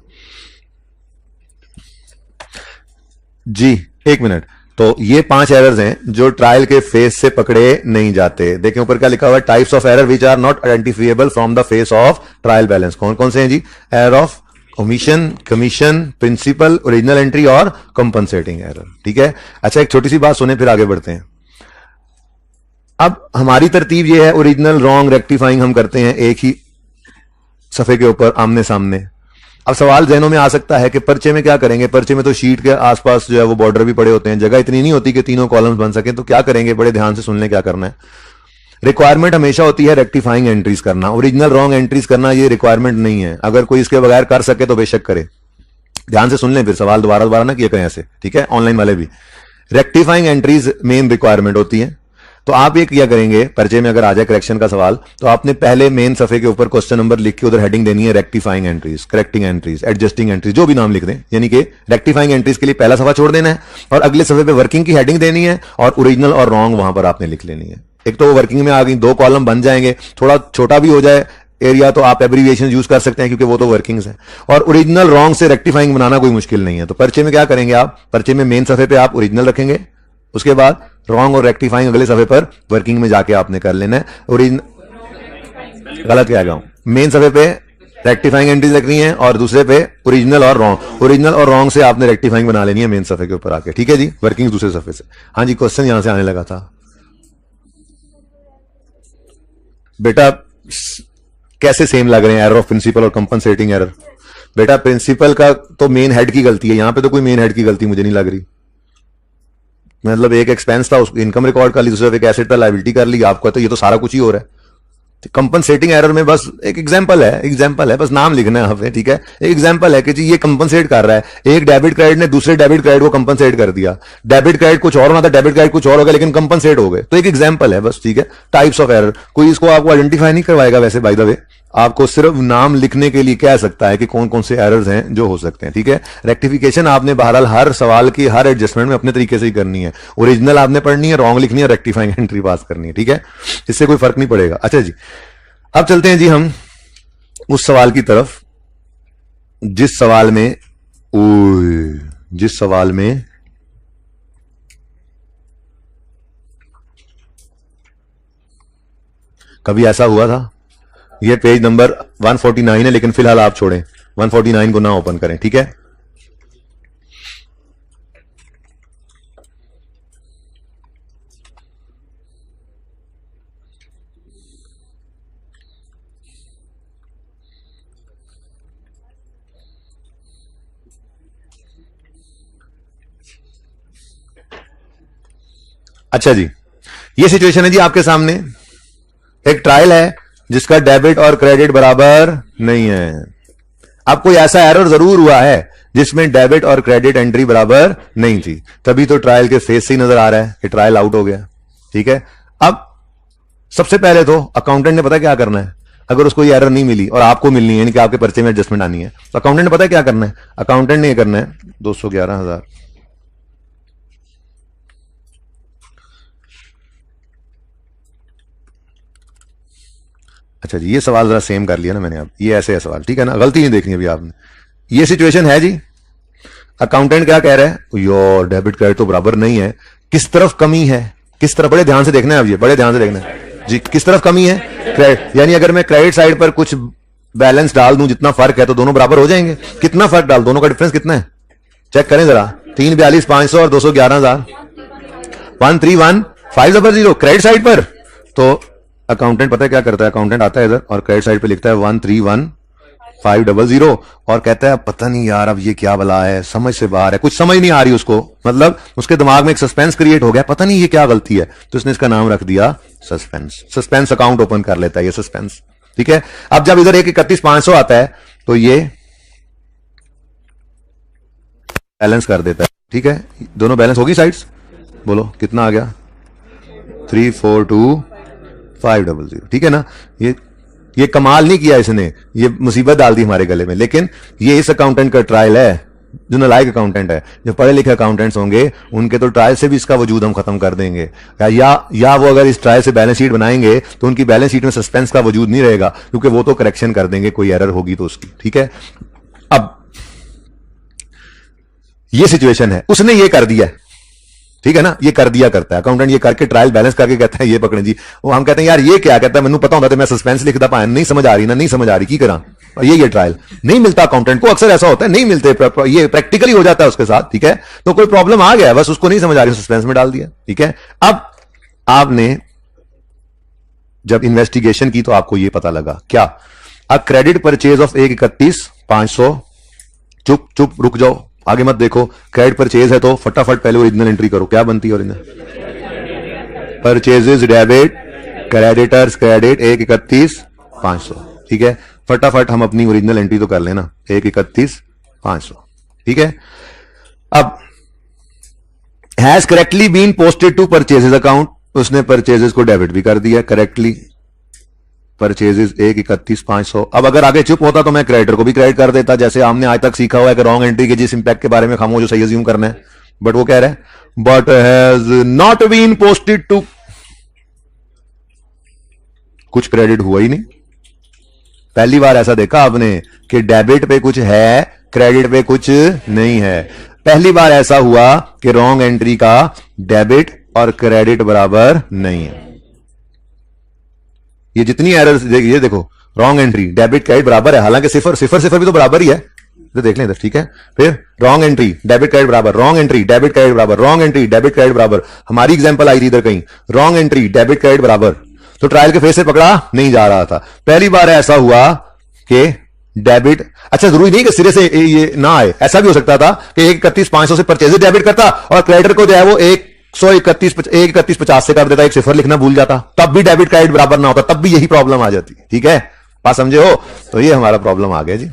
जी। एक मिनट, तो ये 5 एरर्स हैं जो ट्रायल के फेस से पकड़े नहीं जाते। देखें ऊपर क्या लिखा हुआ है, types of error which are not identifiable from the face of trial balance. कौन कौन से हैं जी? Error of omission, commission, principle, original entry और कंपनसेटिंग एरर, ठीक है। अच्छा, एक छोटी सी बात सुने फिर आगे बढ़ते हैं। अब हमारी तरतीब ये है, ओरिजिनल, रॉन्ग, रेक्टिफाइंग हम करते हैं एक ही सफे के ऊपर आमने सामने। अब सवाल जहनों में आ सकता है कि पर्चे में क्या करेंगे, पर्चे में तो शीट के आसपास जो है वो बॉर्डर भी पड़े होते हैं, जगह इतनी नहीं होती कि तीनों कॉलम्स बन सके, तो क्या करेंगे, बड़े ध्यान से सुन लें क्या करना है। रिक्वायरमेंट हमेशा होती है रेक्टिफाइंग एंट्रीज करना, ओरिजिनल रॉन्ग एंट्रीज करना ये रिक्वायरमेंट नहीं है। अगर कोई इसके बगैर कर सके तो बेशक करे। ध्यान से सुन लें, फिर सवाल दोबारा दोबारा ना किया करें ऐसे, ठीक है, ऑनलाइन वाले भी। रेक्टिफाइंग एंट्रीज मेन रिक्वायरमेंट होती है। तो आप ये क्या करेंगे, पर्चे में अगर आ जाए करेक्शन का सवाल, तो आपने पहले मेन सफे के ऊपर क्वेश्चन नंबर लिख के उधर हेडिंग देनी है rectifying entries, correcting entries, adjusting entries, जो भी नाम लिख दें। यानी कि रेक्टिफाइंग एंट्रीज के लिए पहला सफा छोड़ देना है और अगले सफे पे वर्किंग की हेडिंग देनी है और ओरिजिनल और रॉन्ग वहां पर आपने लिख लेनी है। एक तो वर्किंग में आ गई, 2 कॉलम बन जाएंगे, थोड़ा छोटा भी हो जाए एरिया तो आप एब्रीविएशन यूज कर सकते हैं क्योंकि वो तो वर्किंग्स है। और ओरिजिनल रॉन्ग से रेक्टिफाइंग बनाना कोई मुश्किल नहीं है। तो पर्चे में क्या करेंगे आप, पर्चे में मेन सफे पे आप ओरिजिनल रखेंगे, उसके बाद रॉन्ग और रेक्टिफाइंग अगले सफे पर वर्किंग में जाके आपने कर लेना है। ओरिजिनल गलत क्या गया हूं, मेन सफे पे रेक्टिफाइंग एंट्रीज रखनी है और दूसरे पे ओरिजिनल और रॉन्ग, ओरिजिनल और रॉन्ग से आपने रेक्टिफाइंग बना लेनी है मेन सफे के ऊपर आके, ठीक है जी। वर्किंग दूसरे सफे से। हाँ जी, क्वेश्चन यहां से आने लगा था बेटा, कैसे सेम लग रहे हैं एरर ऑफ प्रिंसिपल और कंपनसेटिंग एरर? बेटा प्रिंसिपल का तो मेन हेड की गलती है, यहां पे तो कोई मेन हेड की गलती मुझे नहीं लग रही। मतलब एक एक्सपेंस था, उसको इनकम रिकॉर्ड कर ली, दूसरा एक एसेट पर लायबिलिटी कर ली, आपको तो ये तो सारा कुछ ही हो रहा है। कंपनसेटिंग एरर में बस एक एग्जांपल है, बस नाम लिखना है हमें, ठीक है। एक एग्जांपल है कि जी ये कंपनसेट कर रहा है, एक डेबिट क्रेडिट ने दूसरे डेबिट क्रेडिट को कंपनसेट कर दिया, डेबिट क्रेडिट कुछ और होना था, डेबिट क्रेडिट कुछ और हो गया, लेकिन कंपनसेट हो गए। तो एक एग्जांपल है बस, ठीक है। टाइप्स ऑफ एरर कोई इसको आपको आइडेंटिफाई नहीं करवाएगा वैसे, बाय द वे आपको सिर्फ नाम लिखने के लिए कह सकता है कि कौन कौन से एरर्स हैं जो हो सकते हैं, ठीक है। रेक्टिफिकेशन आपने बहरहाल हर सवाल की हर एडजस्टमेंट में अपने तरीके से ही करनी है। ओरिजिनल आपने पढ़नी है, रॉन्ग लिखनी है, रेक्टिफाइंग एंट्री पास करनी है, ठीक है। इससे कोई फर्क नहीं पड़ेगा। अच्छा जी, अब चलते हैं जी हम उस सवाल की तरफ जिस सवाल में कभी ऐसा हुआ था। ये पेज नंबर 149 है, लेकिन फिलहाल आप छोड़ें, 149 को ना ओपन करें, ठीक है। अच्छा जी, ये सिचुएशन है जी आपके सामने। एक ट्रायल है जिसका डेबिट और क्रेडिट बराबर नहीं है। अब कोई ऐसा एरर जरूर हुआ है जिसमें डेबिट और क्रेडिट एंट्री बराबर नहीं थी, तभी तो ट्रायल के फेस से ही नजर आ रहा है कि ट्रायल आउट हो गया, ठीक है। अब सबसे पहले तो अकाउंटेंट ने पता क्या करना है, अगर उसको ये एरर नहीं मिली और आपको मिलनी है, यानी कि आपके पर्चे में एडजस्टमेंट आनी है, तो अकाउंटेंट ने पता क्या करना है, अकाउंटेंट ने ये करना है 211,000 अच्छा जी, ये सवाल जरा सेम कर लिया ना मैंने, अब ये ऐसे है सवाल, ठीक है ना, गलती नहीं देखनी अभी आपने। ये सिचुएशन है जी, अकाउंटेंट क्या कह रहा है, योर डेबिट क्रेडिट तो बराबर नहीं है, किस तरफ कमी है, किस तरफ, बड़े ध्यान से देखना है अब, ये बड़े ध्यान से देखना है जी, किस तरफ कमी है, क्रेडिट। यानी अगर मैं क्रेडिट साइड पर कुछ बैलेंस डाल दूं जितना फर्क है तो दोनों बराबर हो जाएंगे। कितना फर्क डाल, दोनों का डिफरेंस कितना है, चेक करें जरा, 342,500 और 211,000, 131,500 क्रेडिट साइड पर। तो अकाउंटेंट पता है क्या करता है, अकाउंटेंट आता है इधर और क्रेडिट साइड पे लिखता है 131,500 और कहता है पता नहीं यार अब ये क्या बला है, समझ से बाहर है, कुछ समझ नहीं आ रही उसको, मतलब उसके दिमाग में एक सस्पेंस क्रिएट हो गया, पता नहीं ये क्या गलती है, तो उसने इसका नाम रख दिया सस्पेंस। सस्पेंस अकाउंट ओपन कर लेता है ये सस्पेंस, ठीक है। अब जब इधर 131,500 आता है तो ये बैलेंस कर देता है, ठीक है। दोनों बैलेंस होगी साइड्स, बोलो कितना आ गया, 342,500, ठीक है ना। ये कमाल नहीं किया इसने, ये मुसीबत डाल दी हमारे गले में, लेकिन ये इस अकाउंटेंट का ट्रायल है, जो नालायक अकाउंटेंट है, जो पढ़े लिखे अकाउंटेंट्स होंगे, उनके तो ट्रायल से भी इसका वजूद हम खत्म कर देंगे, या वो अगर इस ट्रायल से बैलेंस शीट बनाएंगे तो उनकी बैलेंस शीट में सस्पेंस का वजूद नहीं रहेगा, क्योंकि वो तो करेक्शन कर देंगे कोई एरर होगी तो उसकी। ठीक है, अब ये सिचुएशन है, उसने ये कर दिया, ठीक है ना, ये कर दिया करता है अकाउंटेंट, ये करके ट्रायल बैलेंस करके कहता है ये पकड़े जी, वो हम कहते हैं यार ये क्या, कहता है मैंने पता होता तो मैं सस्पेंस लिखता पाया, नहीं समझ आ रही ना, नहीं समझ आ रही की करा, और ये ट्रायल नहीं मिलता अकाउंटेंट को, अक्सर ऐसा होता है नहीं मिलते, ये प्रैक्टिकली हो जाता है उसके साथ। ठीक है, तो कोई प्रॉब्लम आ गया, बस उसको नहीं समझ आ रही, सस्पेंस में डाल दिया। ठीक है, अब आपने जब इन्वेस्टिगेशन की तो आपको ये पता लगा क्या, अ क्रेडिट परचेज ऑफ 1/31/500, चुप चुप रुक जाओ, आगे मत देखो, क्रेडिट परचेज है तो फटाफट पहले ओरिजिनल एंट्री करो, क्या बनती है original, purchases debit, creditors credit 1/31/500। ठीक है, फटाफट हम अपनी ओरिजिनल एंट्री तो कर लेना, 1/31/500। ठीक है, अब has correctly been posted to purchases account, उसने परचेजेस को डेबिट भी कर दिया करेक्टली, परचेजेस 1/31/500। अब अगर आगे चुप होता तो मैं क्रेडिटर को भी क्रेडिट कर देता, जैसे हमने आज तक सीखा हुआ है कि रॉन्ग एंट्री के जिस इंपैक्ट के बारे में खामोश सही अज्यूम करना है, बट वो कह रहा है but has not been posted to, कुछ क्रेडिट हुआ ही नहीं। पहली बार ऐसा देखा आपने कि डेबिट पे कुछ है, क्रेडिट पे कुछ नहीं है, पहली बार ऐसा हुआ कि रॉन्ग एंट्री का डेबिट और क्रेडिट बराबर नहीं है। ये जितनी एरर्स ये देखो, रॉन्ग एंट्री डेबिट क्रेडिट बराबर है, हालांकि सिफर सिफर सिफर भी तो बराबर ही है, तो देख लें इधर। ठीक है, फिर रॉन्ग एंट्री डेबिट क्रेडिट बराबर, रॉन्ग एंट्री डेबिट क्रेडिट बराबर, रॉन्ग एंट्री डेबिट क्रेडिट बराबर। हमारी एग्जांपल आई थी इधर कहीं, रॉन्ग एंट्री डेबिट क्रेडिट बराबर, तो ट्रायल के फेस से पकड़ा नहीं जा रहा था। पहली बार ऐसा हुआ कि डेबिट, अच्छा जरूरी नहीं कि सिरे से ये ना आए, ऐसा भी हो सकता था कि 1/31/500 से परचेज डेबिट करता और क्रेडिटर को जो है वो 1/31/50 से कर देता, एक सिफर लिखना भूल जाता, तब भी डेबिट क्रेडिट बराबर ना होता, तब भी यही प्रॉब्लम आ जाती। ठीक है, बात समझे हो, तो ये हमारा प्रॉब्लम आ गया जी।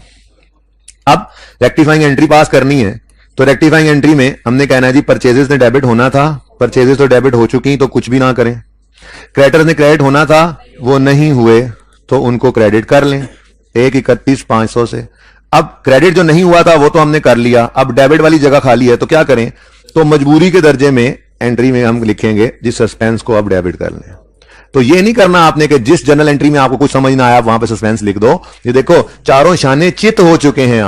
अब रेक्टिफाइंग एंट्री पास करनी है, तो रेक्टिफाइंग एंट्री में हमने कहना है जी परचेजेस ने डेबिट होना था, परचेजेस तो डेबिट हो चुकी तो कुछ भी ना करें, क्रेडिटर ने क्रेडिट होना था वो नहीं हुए तो उनको क्रेडिट कर लें 1/31/500 से। अब क्रेडिट जो नहीं हुआ था वो तो हमने कर लिया, अब डेबिट वाली जगह खाली है तो क्या करें, तो मजबूरी के दर्जे में एंट्री में हम लिखेंगे जिस सस्पेंस को अब डेबिट कर लें। तो ये नहीं करना आपने कि जिस जनरल एंट्री में आपको कुछ समझ ना आया वहां पे सस्पेंस लिख दो। ये देखो चारों शाने चित हो चुके हैं,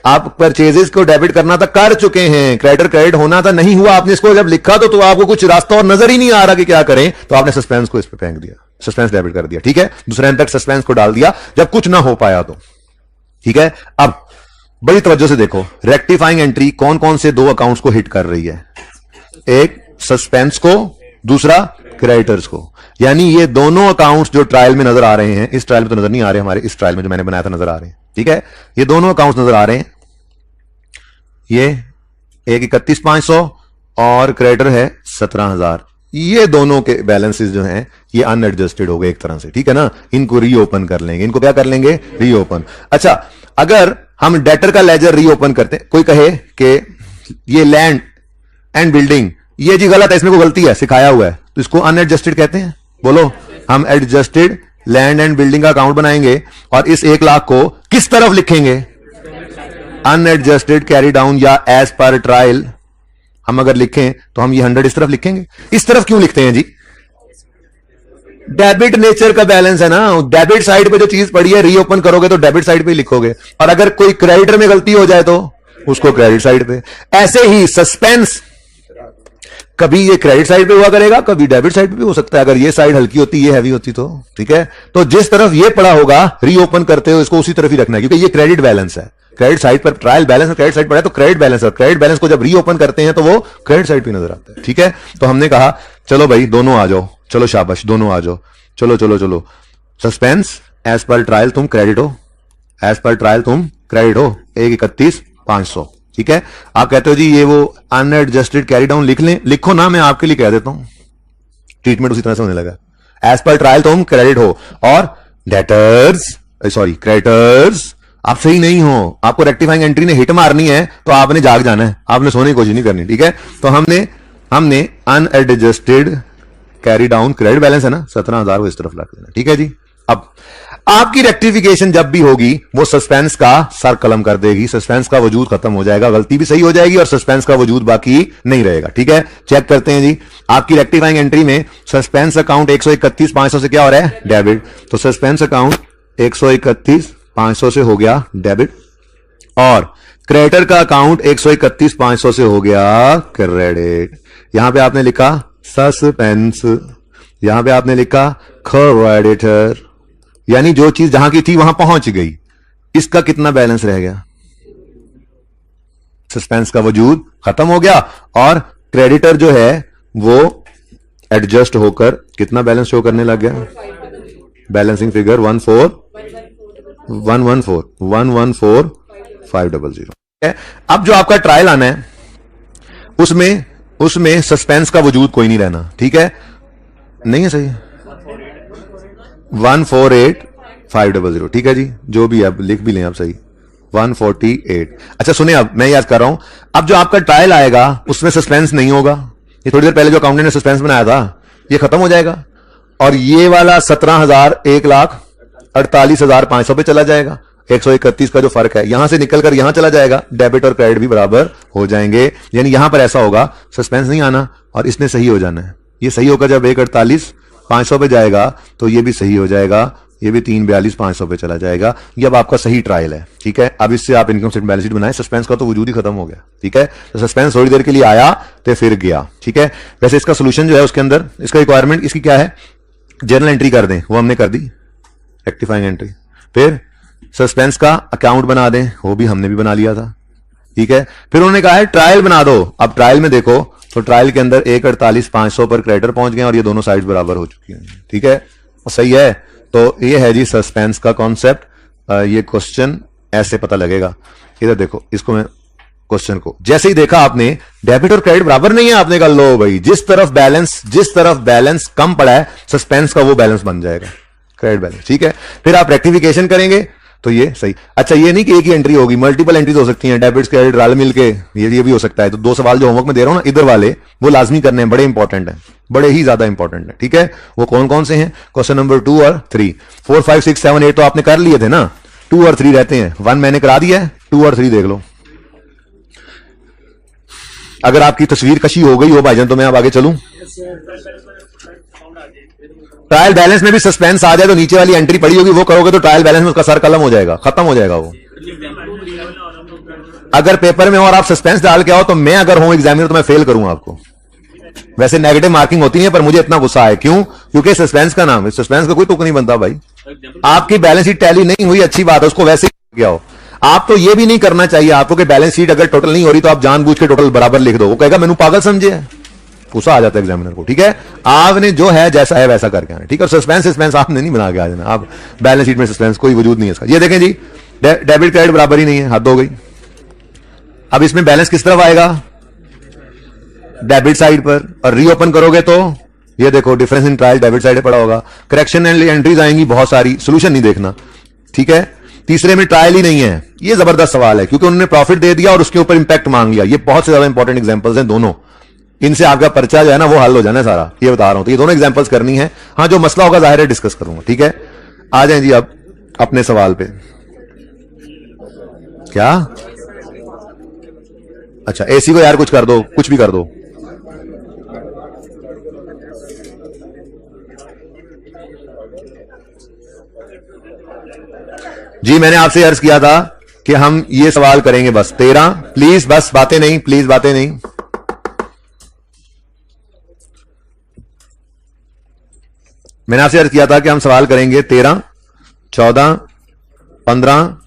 आप परचेजेस को डेबिट करना था कर चुके हैं, क्रेडिटर क्रेडिट होना था नहीं हुआ, आपने इसको जब लिखा तो आपको कुछ रास्ता और नजर ही नहीं आ रहा कि क्या करें, तो आपने सस्पेंस को इस पे फेंक दिया, सस्पेंस डेबिट कर दिया। ठीक है, दूसरे एंड तक सस्पेंस को डाल दिया जब कुछ ना हो पाया तो। ठीक है, अब बड़ी तवज्जो से देखो रेक्टिफाइंग एंट्री कौन कौन से दो अकाउंट्स को हिट कर रही है, एक सस्पेंस को, दूसरा क्रेडिटर्स को। यानी ये दोनों अकाउंट्स जो ट्रायल में नजर आ रहे हैं, इस ट्रायल में तो नजर नहीं आ रहे, हमारे इस ट्रायल में जो मैंने बनाया था नजर आ रहे हैं। ठीक है, ये दोनों अकाउंट्स नजर आ रहे हैं, ये 1/31/500 और क्रेडिटर है 17,000, ये दोनों के बैलेंसेस जो हैं ये अनएडजस्टेड हो गए एक तरह से। ठीक है ना, इनको रीओपन कर लेंगे, इनको क्या कर लेंगे, रीओपन। अच्छा, अगर हम डेटर का लेजर रीओपन करते हैं, कोई कहे कि ये लैंड एंड बिल्डिंग ये जी गलत है, इसमें कोई गलती है, सिखाया हुआ है, तो इसको अनएडजस्टेड कहते हैं। बोलो, हम एडजस्टेड लैंड एंड बिल्डिंग का अकाउंट बनाएंगे और इस 1 लाख को किस तरफ लिखेंगे, अनएडजस्टेड कैरी डाउन, या एज पर ट्रायल हम अगर लिखें तो हम ये 100 इस तरफ लिखेंगे। इस तरफ क्यों लिखते हैं जी, डेबिट नेचर का बैलेंस है ना, डेबिट साइड पे जो चीज पड़ी है रीओपन करोगे तो डेबिट साइड पे ही लिखोगे, और अगर कोई क्रेडिटर में गलती हो जाए तो उसको क्रेडिट साइड पे। ऐसे ही सस्पेंस कभी ये क्रेडिट साइड पे हुआ करेगा, कभी डेबिट साइड पे भी हो सकता है, अगर ये साइड हल्की होती ये हैवी होती तो। ठीक है, तो जिस तरफ ये पड़ा होगा रीओपन करते हो इसको उसी तरफ ही रखना है, क्योंकि ये क्रेडिट बैलेंस है, क्रेडिट साइड पर ट्रायल बैलेंस है, क्रेडिट साइड पर है तो क्रेडिट बैलेंस है, क्रेडिट बैलेंस को जब रीओपन करते हैं तो वो क्रेडिट साइड पे नजर आता है। ठीक है, तो हमने कहा चलो भाई दोनों आ जाओ, चलो शाबाश दोनों आ जाओ, चलो चलो चलो, सस्पेंस एज पर ट्रायल तुम क्रेडिट हो, एज पर ट्रायल तुम क्रेडिट हो 1/31/500। ठीक है, आप कहते हो जी ये वो अनएडजस्टेड कैरी डाउन लिख लें, लिखो ना, मैं आपके लिए कह देता हूं, ट्रीटमेंट उसी तरह से होने लगा। एज पर ट्रायल तुम क्रेडिट हो, और डेटर्स सॉरी क्रेडिटर्स आप सही नहीं हो, आपको रेक्टिफाइंग एंट्री ने हिट मारनी है तो आपने जाग जाना है, आपने सोने की कोशिश नहीं करनी। ठीक है, तो हमने unadjusted carry down credit balance है ना 17,000 को इस तरफ रख देना। ठीक है जी, अब आपकी रेक्टिफिकेशन जब भी होगी वो सस्पेंस का सर कलम कर देगी, सस्पेंस का वजूद खत्म हो जाएगा, गलती भी सही हो जाएगी और सस्पेंस का वजूद बाकी नहीं रहेगा। ठीक है, चेक करते हैं जी। आपकी रेक्टिफाइंग एंट्री में सस्पेंस अकाउंट 131,500 से क्या हो रहा है, डेबिट। तो सस्पेंस अकाउंट 131,500 से हो गया डेबिट और क्रेडिटर का अकाउंट 131,500 से हो गया क्रेडिट। यहां पे आपने लिखा सस्पेंस, यहां पे आपने लिखा क्रेडिटर, यानी जो चीज जहां की थी वहां पहुंच गई। इसका कितना बैलेंस रह गया, सस्पेंस का वजूद खत्म हो गया और क्रेडिटर जो है वो एडजस्ट होकर कितना बैलेंस शो करने लग गया, बैलेंसिंग फिगर 114,500। अब जो आपका ट्रायल आना है उसमें सस्पेंस का वजूद कोई नहीं रहना। ठीक है, नहीं है सही, 148,500। ठीक है जी, जो भी आप लिख भी लें आप सही, 148। अच्छा सुने, अब मैं याद कर रहा हूं, अब जो आपका ट्रायल आएगा उसमें सस्पेंस नहीं होगा। ये थोड़ी देर पहले जो अकाउंटेंट ने सस्पेंस बनाया था ये खत्म हो जाएगा और ये वाला 17,1,48,500 पे चला जाएगा। 131 का जो फर्क है यहां से निकलकर यहां चला जाएगा, डेबिट और क्रेडिट भी बराबर हो जाएंगे। यानी यहां पर ऐसा होगा, सस्पेंस नहीं आना और इसने सही हो जाना है। ये सही होकर जब 1,48,500 पे जाएगा तो ये भी सही हो जाएगा, ये भी 3,42,500 पे चला जाएगा। ये अब आपका सही ट्रायल है। ठीक है, अब इससे आप इनकम स्टेटमेंट बैलेंस शीट बनाएं, सस्पेंस का तो वजूद ही खत्म हो गया। ठीक है, तो सस्पेंस थोड़ी देर के लिए आया तो फिर गया। ठीक है, वैसे इसका सोल्यूशन जो है उसके अंदर इसका रिक्वायरमेंट इसकी क्या है, जर्नल एंट्री कर दें, वो हमने कर दी, रेक्टिफाइंग एंट्री। फिर सस्पेंस का अकाउंट बना दें, वो भी हमने भी बना लिया था। ठीक है, फिर उन्होंने कहा है ट्रायल बना दो। अब ट्रायल में देखो तो ट्रायल के अंदर 1,48,500 पर क्रेडिटर पहुंच गए और ये दोनों साइड बराबर हो चुकी हैं। ठीक है, सही है। तो ये है जी सस्पेंस का कॉन्सेप्ट। ये क्वेश्चन ऐसे पता लगेगा, इधर देखो, इसको मैं क्वेश्चन को जैसे ही देखा आपने, डेबिट और क्रेडिट बराबर नहीं है, आपने कहा लो भाई, जिस तरफ बैलेंस कम पड़ा है सस्पेंस का वो बैलेंस बन जाएगा, क्रेडिट बैलेंस। ठीक है, फिर आप रेक्टिफिकेशन करेंगे तो ये सही। अच्छा, ये नहीं कि एक ही एंट्री होगी, मल्टीपल एंट्रीज हो सकती हैं, डेबिट क्रेडिट रल मिलके ये भी हो सकता है। तो दो सवाल जो होमवर्क में दे रहा हूं ना इधर वाले, वो लाजमी करने हैं, बड़े इंपॉर्टेंट हैं, बड़े ही ज्यादा इंपॉर्टेंट है। ठीक है, वो कौन कौन से हैं, क्वेश्चन नंबर 2 और 3, 4, 5, 6, 7, 8 तो आपने कर लिए थे ना, 2 और 3 रहते हैं। 1 मैंने करा दिया है, 2 और 3 देख लो। अगर आपकी तस्वीर कशी हो गई हो भाईजान तो मैं अब आगे चलूं। ट्रायल बैलेंस में भी सस्पेंस आ जाए तो नीचे वाली एंट्री पड़ी होगी वो करोगे तो ट्रायल बैलेंस में उसका सर कलम हो जाएगा, खत्म हो जाएगा वो। अगर पेपर में और आप सस्पेंस डाल के आओ तो मैं अगर हूं एग्जामिनर तो मैं फेल करूंगा आपको। वैसे नेगेटिव मार्किंग होती है पर मुझे इतना गुस्सा है, क्यों? क्योंकि सस्पेंस का नाम है, सस्पेंस का कोई तुक नहीं बनता भाई। आपकी बैलेंस शीट टैली नहीं हुई, अच्छी बात है, उसको वैसे ही गया हो। आप तो ये भी नहीं करना चाहिए आपको कि बैलेंस शीट अगर टोटल नहीं हो रही तो आप जानबूझ के टोटल बराबर लिख दो, वो कहेगा मैंने पागल समझे, गुस्सा आ जाता है एग्जामिनर को। ठीक है, आपने जो है जैसा है वैसा करके आना। ठीक है, और सस्पेंस आपने नहीं बना के आ जाना, आप बैलेंस शीट में सस्पेंस कोई वजूद नहीं है इसका। ये देखें जी, डेबिट क्रेडिट बराबर ही नहीं है, हद हो गई। अब इसमें बैलेंस किस तरफ आएगा, डेबिट साइड पर, और रीओपन करोगे तो ये देखो difference in trial debit side पड़ा होगा। करेक्शन एंड एंट्रीज आएंगी बहुत सारी, सोल्यूशन नहीं देखना। ठीक है, तीसरे में ट्रायल ही नहीं है, ये जबरदस्त सवाल है क्योंकि उन्होंने प्रॉफिट दे दिया और उसके ऊपर इंपैक्ट मांग लिया। ये बहुत से ज्यादा इंपॉर्टेंट एग्जांपल्स हैं दोनों, इनसे आपका पर्चा जो है ना वो हल हो जाना है सारा, ये बता रहा हूं। तो ये दोनों एग्जांपल्स करनी है। हाँ, जो मसला होगा जाहिर है डिस्कस करूंगा। ठीक है, आ जाएं जी अब अपने सवाल पे। क्या, अच्छा एसी को यार कुछ कर दो, कुछ भी कर दो। जी मैंने आपसे अर्ज किया था कि हम ये सवाल करेंगे बस 13, प्लीज बस बातें नहीं, प्लीज बातें नहीं। मैंने आपसे अर्ज किया था कि हम सवाल करेंगे 13, 14, 15,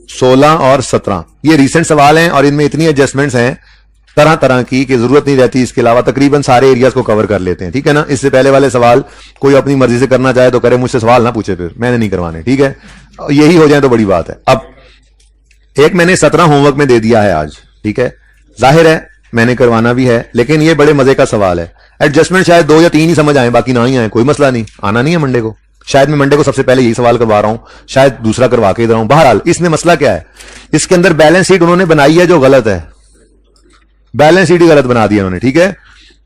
16 और 17। ये रीसेंट सवाल हैं और इनमें इतनी एडजस्टमेंट्स हैं तरह तरह की कि जरूरत नहीं रहती। इसके अलावा तकरीबन सारे एरियाज को कवर कर लेते हैं। ठीक है ना, इससे पहले वाले सवाल कोई अपनी मर्जी से करना चाहे तो करे, मुझसे सवाल ना पूछे, फिर मैंने नहीं करवाने। ठीक है, यही हो जाए तो बड़ी बात है। अब एक मैंने 17 होमवर्क में दे दिया है आज। ठीक है, जाहिर है मैंने करवाना भी है, लेकिन ये बड़े मजे का सवाल है। एडजस्टमेंट शायद 2 या 3 ही समझ आए, बाकी ना ही आए, कोई मसला नहीं, आना नहीं है मंडे को। शायद मैं मंडे को सबसे पहले यही सवाल करवा रहा हूं, शायद दूसरा करवा के इधर हूं। बहरहाल इसमें मसला क्या है, इसके अंदर बैलेंस शीट उन्होंने बनाई है जो गलत है, बैलेंस शीट ही गलत बना दी उन्होंने। ठीक है,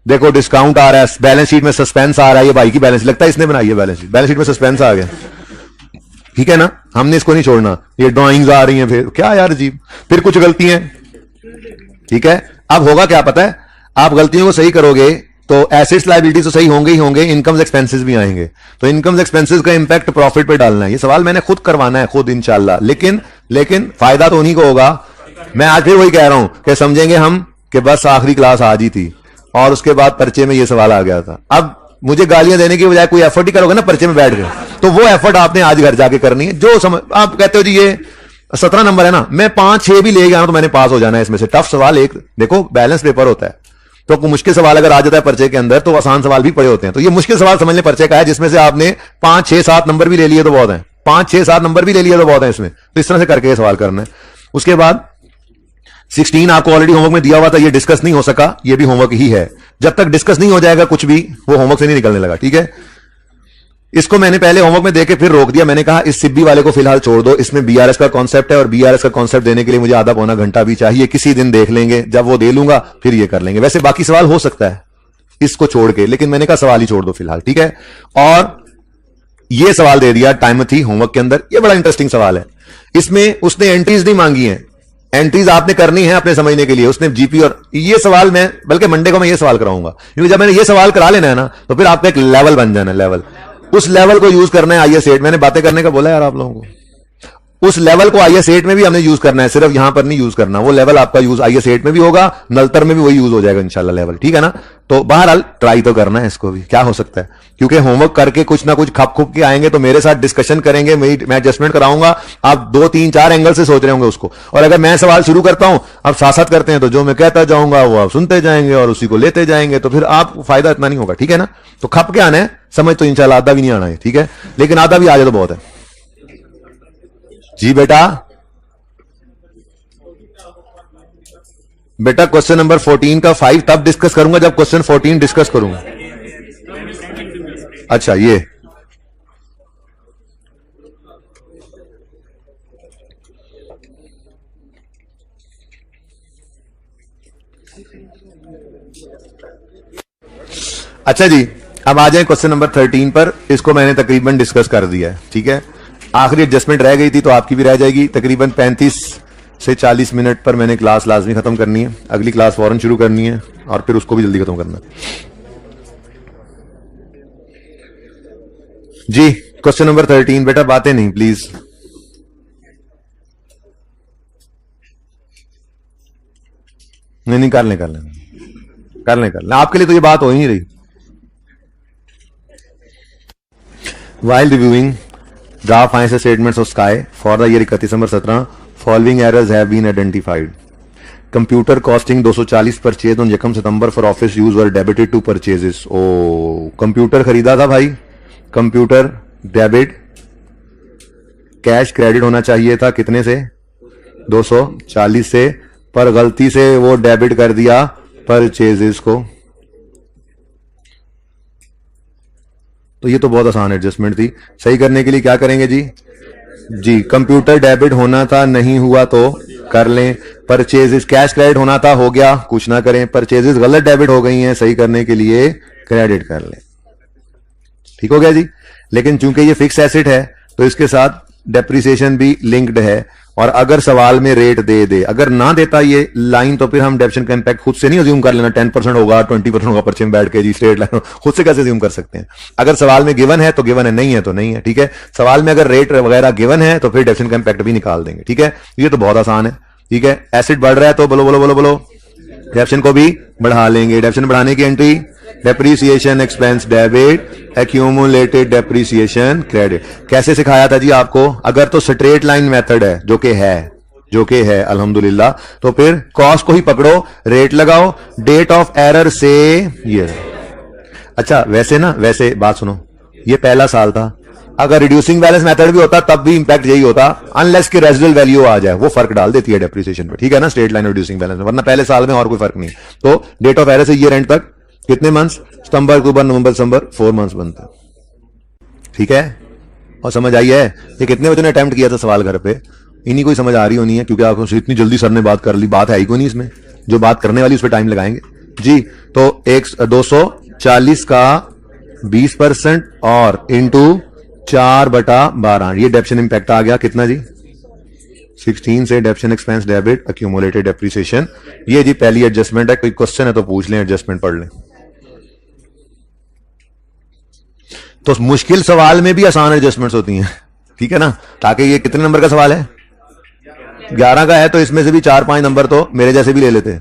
देखो डिस्काउंट आ रहा है, बैलेंस शीट में सस्पेंस आ रहा है, ये भाई की बैलेंस लगता है इसने बनाई है बैलेंस शीट में सस्पेंस आ गया। ठीक है ना, हमने इसको नहीं छोड़ना। ये ड्राइंग्स आ रही हैं, फिर क्या यार अजीब, फिर कुछ गलतियां, ठीक है। अब होगा क्या पता है, आप गलतियों को सही करोगे तो एसेट्स लायबिलिटीज तो सही होंगे ही होंगे, इनकम्स एक्सपेंसेस भी आएंगे। तो इनकम्स एक्सपेंसेस का इंपैक्ट प्रॉफिट पे डालना है, ये सवाल मैंने खुद करवाना है, खुद इंशाल्लाह। लेकिन फायदा तो उन्हीं को होगा। मैं आज फिर वही कह रहा हूं कि समझेंगे हम कि बस आखिरी क्लास आज ही थी और उसके बाद पर्चे में ये सवाल आ गया था। अब मुझे गालियां देने की बजाय कोई एफर्ट ही करोगे ना पर्चे में बैठ गए, तो वो एफर्ट आपने आज घर जाके करनी है। जो समझ, आप कहते हो जी ये 17 नंबर है ना, मैं 5-6 भी ले गया तो मैंने पास हो जाना है इसमें से। टफ सवाल एक देखो, बैलेंस पेपर होता है, तो मुश्किल सवाल अगर आ जाता है पर्चे के अंदर तो आसान सवाल भी पड़े होते हैं। तो ये मुश्किल सवाल समझ ले पर्चे का है, जिसमें से आपने 5-6-7 नंबर भी ले लिए तो बहुत है, 5-6-7 नंबर भी ले लिए तो बहुत है इसमें। तो इस तरह से करके सवाल करना है। उसके बाद 16 आपको ऑलरेडी होमवर्क में दिया हुआ था, ये डिस्कस नहीं हो सका, ये भी होमवर्क ही है। जब तक डिस्कस नहीं हो जाएगा कुछ भी, वो होमवर्क से नहीं निकलने लगा, ठीक है। इसको मैंने पहले होमवर्क में देके फिर रोक दिया। मैंने कहा इस सिब्बी वाले को फिलहाल छोड़ दो, इसमें बीआरएस का कॉन्सेप्ट है और बीआरएस का कॉन्सेप्ट देने के लिए मुझे आधा पौना घंटा भी चाहिए। किसी दिन देख लेंगे, जब वो दे लूंगा फिर ये कर लेंगे। वैसे बाकी सवाल हो सकता है इसको छोड़ के, लेकिन मैंने कहा सवाल ही छोड़ दो फिलहाल, ठीक है। और ये सवाल दे दिया टाइमथी होमवर्क के अंदर, ये बड़ा इंटरेस्टिंग सवाल है। इसमें उसने एंट्रीज नहीं मांगी है, एंट्रीज आपने करनी है अपने समझने के लिए। उसने जीपी और ये सवाल मैं बल्कि मंडे को मैं ये सवाल कराऊंगा, क्योंकि जब मैंने ये सवाल करा लेना है ना तो फिर आपका एक लेवल बन जाना है, लेवल। उस लेवल को यूज करना है आईएएस 8। मैंने बातें करने का बोला यार आप लोगों को, उस लेवल को आईएएस 8 में भी हमने यूज करना है, सिर्फ यहां पर नहीं यूज करना। वो लेवल आपका यूज आईएएस 8 में भी होगा, नलतर में भी वही यूज हो जाएगा इंशाल्लाह लेवल, ठीक है ना। तो बहरहाल ट्राई तो करना है इसको भी, क्या हो सकता है, क्योंकि होमवर्क करके कुछ ना कुछ खप खुप के आएंगे तो मेरे साथ डिस्कशन करेंगे, मैं एडजस्टमेंट कराऊंगा। आप 2-3-4 एंगल से सोच रहे होंगे उसको, और अगर मैं सवाल शुरू करता हूं, आप साथ साथ करते हैं, तो जो मैं कहता जाऊंगा वो आप सुनते जाएंगे और उसी को लेते जाएंगे, तो फिर आप फायदा इतना नहीं होगा, ठीक है ना। तो खप के आना है, समझ तो इंशाल्लाह आधा भी नहीं आना है, ठीक है, लेकिन आधा भी आ जाए तो बहुत है। जी बेटा क्वेश्चन नंबर 14 का 5 तब डिस्कस करूंगा जब क्वेश्चन 14 डिस्कस करूंगा। अच्छा ये अच्छा जी, अब आ जाए क्वेश्चन नंबर 13 पर। इसको मैंने तकरीबन डिस्कस कर दिया है, ठीक है। आखिरी एडजस्टमेंट रह गई थी तो आपकी भी रह जाएगी। तकरीबन 35 से 40 मिनट पर मैंने क्लास लाजमी खत्म करनी है, अगली क्लास फौरन शुरू करनी है और फिर उसको भी जल्दी खत्म करना है जी। क्वेश्चन नंबर 13 बेटा, बातें नहीं प्लीज। नहीं कर लें आपके लिए तो ये बात हो ही नहीं रही। While reviewing draft financial statements of Sky for the year 31 December 17, following errors have been identified. Computer costing 240 purchased on 1 September for office use were debited to purchases. Oh, computer खरीदा था भाई, कंप्यूटर डेबिट, कैश क्रेडिट होना चाहिए था कितने से, 240 से, पर गलती से वो डेबिट कर दिया परचेजेस को। तो ये तो बहुत आसान एडजस्टमेंट थी। सही करने के लिए क्या करेंगे जी कंप्यूटर डेबिट होना था, नहीं हुआ तो कर लें। परचेजेस कैश क्रेडिट होना था, हो गया, कुछ ना करें। परचेजेस गलत डेबिट हो गई हैं, सही करने के लिए क्रेडिट कर लें, ठीक हो गया जी। लेकिन चूंकि ये फिक्स एसेट है तो इसके साथ डेप्रिसिएशन भी लिंक्ड है, और अगर सवाल में रेट दे, अगर ना देता ये लाइन तो फिर हम डेप्शन का इंपैक्ट खुद से नहीं अज्यूम कर लेना। 10% होगा, 20% होगा पर्चे में बैठ के जी स्ट्रेट लाइन, खुद से कैसे अज्यूम कर सकते हैं। अगर सवाल में गिवन है तो गिवन है, नहीं है तो नहीं है, ठीक है। सवाल में अगर रेट वगैरह गिवन है तो फिर डेप्शन का इंपैक्ट भी निकाल देंगे, ठीक है। ये तो बहुत आसान है, ठीक है। एसिड बढ़ रहा है तो बोलो डेप्शन को भी बढ़ा लेंगे। डेप्शन बढ़ाने की entry depreciation expense debit, accumulated depreciation credit. कैसे सिखाया था जी आपको, अगर तो स्ट्रेट लाइन मेथड है जो कि है अल्हम्दुलिल्लाह, तो फिर कॉस्ट को ही पकड़ो, रेट लगाओ, डेट ऑफ एरर से ईयर। अच्छा वैसे बात सुनो, ये पहला साल था, अगर रिड्यूसिंग बैलेंस मेथड भी होता तब भी इंपैक्ट यही होता, अनलेस कि रेजिडुअल वैल्यू आ जाए, वो फर्क डाल देती है डेप्रिसिएशन पे, ठीक है ना, स्ट्रेट लाइन रिड्यूसिंग बैलेंस में, वरना पहले साल में और कोई फर्क नहीं। तो डेट ऑफ एरर से ईयर एंड तक कितने मंथ्स, सितंबर, अक्टूबर, नवंबर, दिसंबर, 4 मंथ्स बनते, ठीक है। और समझ आई है, ये कितने बच्चों ने अटेम्प्ट किया था सवाल घर पे, इन्हीं कोई समझ आ रही होनी है, क्योंकि आपको इतनी जल्दी सर ने बात कर ली, बात है ही कोई नहीं इसमें, जो बात करने वाली उस पर टाइम लगाएंगे जी। तो 240 का 20% और इंटू 4/12। ये डेप्शन इंपैक्ट आ गया कितना जी? 16 से डेप्शन एक्सपेंस डेबिट अक्यूमुलेटेड डेप्रिसिएशन। ये जी पहली एडजस्टमेंट है, कोई क्वेश्चन है तो पूछ लें, एडजस्टमेंट पढ़ लें। तो मुश्किल सवाल में भी आसान एडजस्टमेंट्स होती हैं, ठीक है ना, ताकि ये कितने नंबर का सवाल है? 11 का है, तो इसमें से भी 4-5 नंबर तो मेरे जैसे भी ले लेते।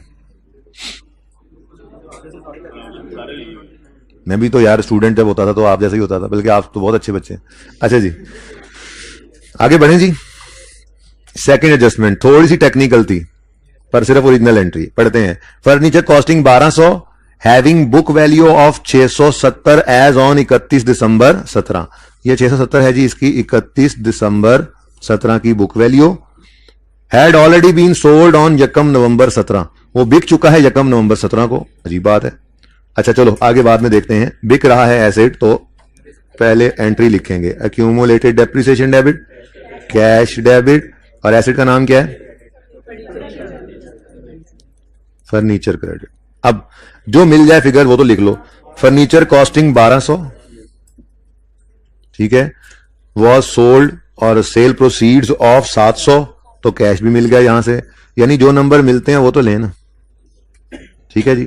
मैं भी तो यार स्टूडेंट जब होता था तो आप जैसे ही होता था, बल्कि आप तो बहुत अच्छे बच्चे। अच्छा जी, आगे बढ़ें जी। सेकंड एडजस्टमेंट थोड़ी सी टेक्निकल थी, पर सिर्फ ओरिजिनल एंट्री पढ़ते हैं। Furniture costing 1200, having book value of 670 as on 31 दिसंबर 17। ये 670 है जी, इसकी 31 दिसंबर 17 की book value. Had already been sold on यकम नवंबर 17, वो बिक चुका है यकम नवंबर 17 को। अजीब बात है। अच्छा चलो आगे बाद में देखते हैं। बिक रहा है एसेट, तो पहले एंट्री लिखेंगे accumulated depreciation debit, cash debit, और एसेट का नाम क्या है? Furniture credit. अब जो मिल जाए फिगर वो तो लिख लो। फर्नीचर कॉस्टिंग 1200, ठीक है, वॉज सोल्ड और सेल प्रोसीड्स ऑफ 700, तो कैश भी मिल गया यहां से, यानी जो नंबर मिलते हैं वो तो लेना, ठीक है जी।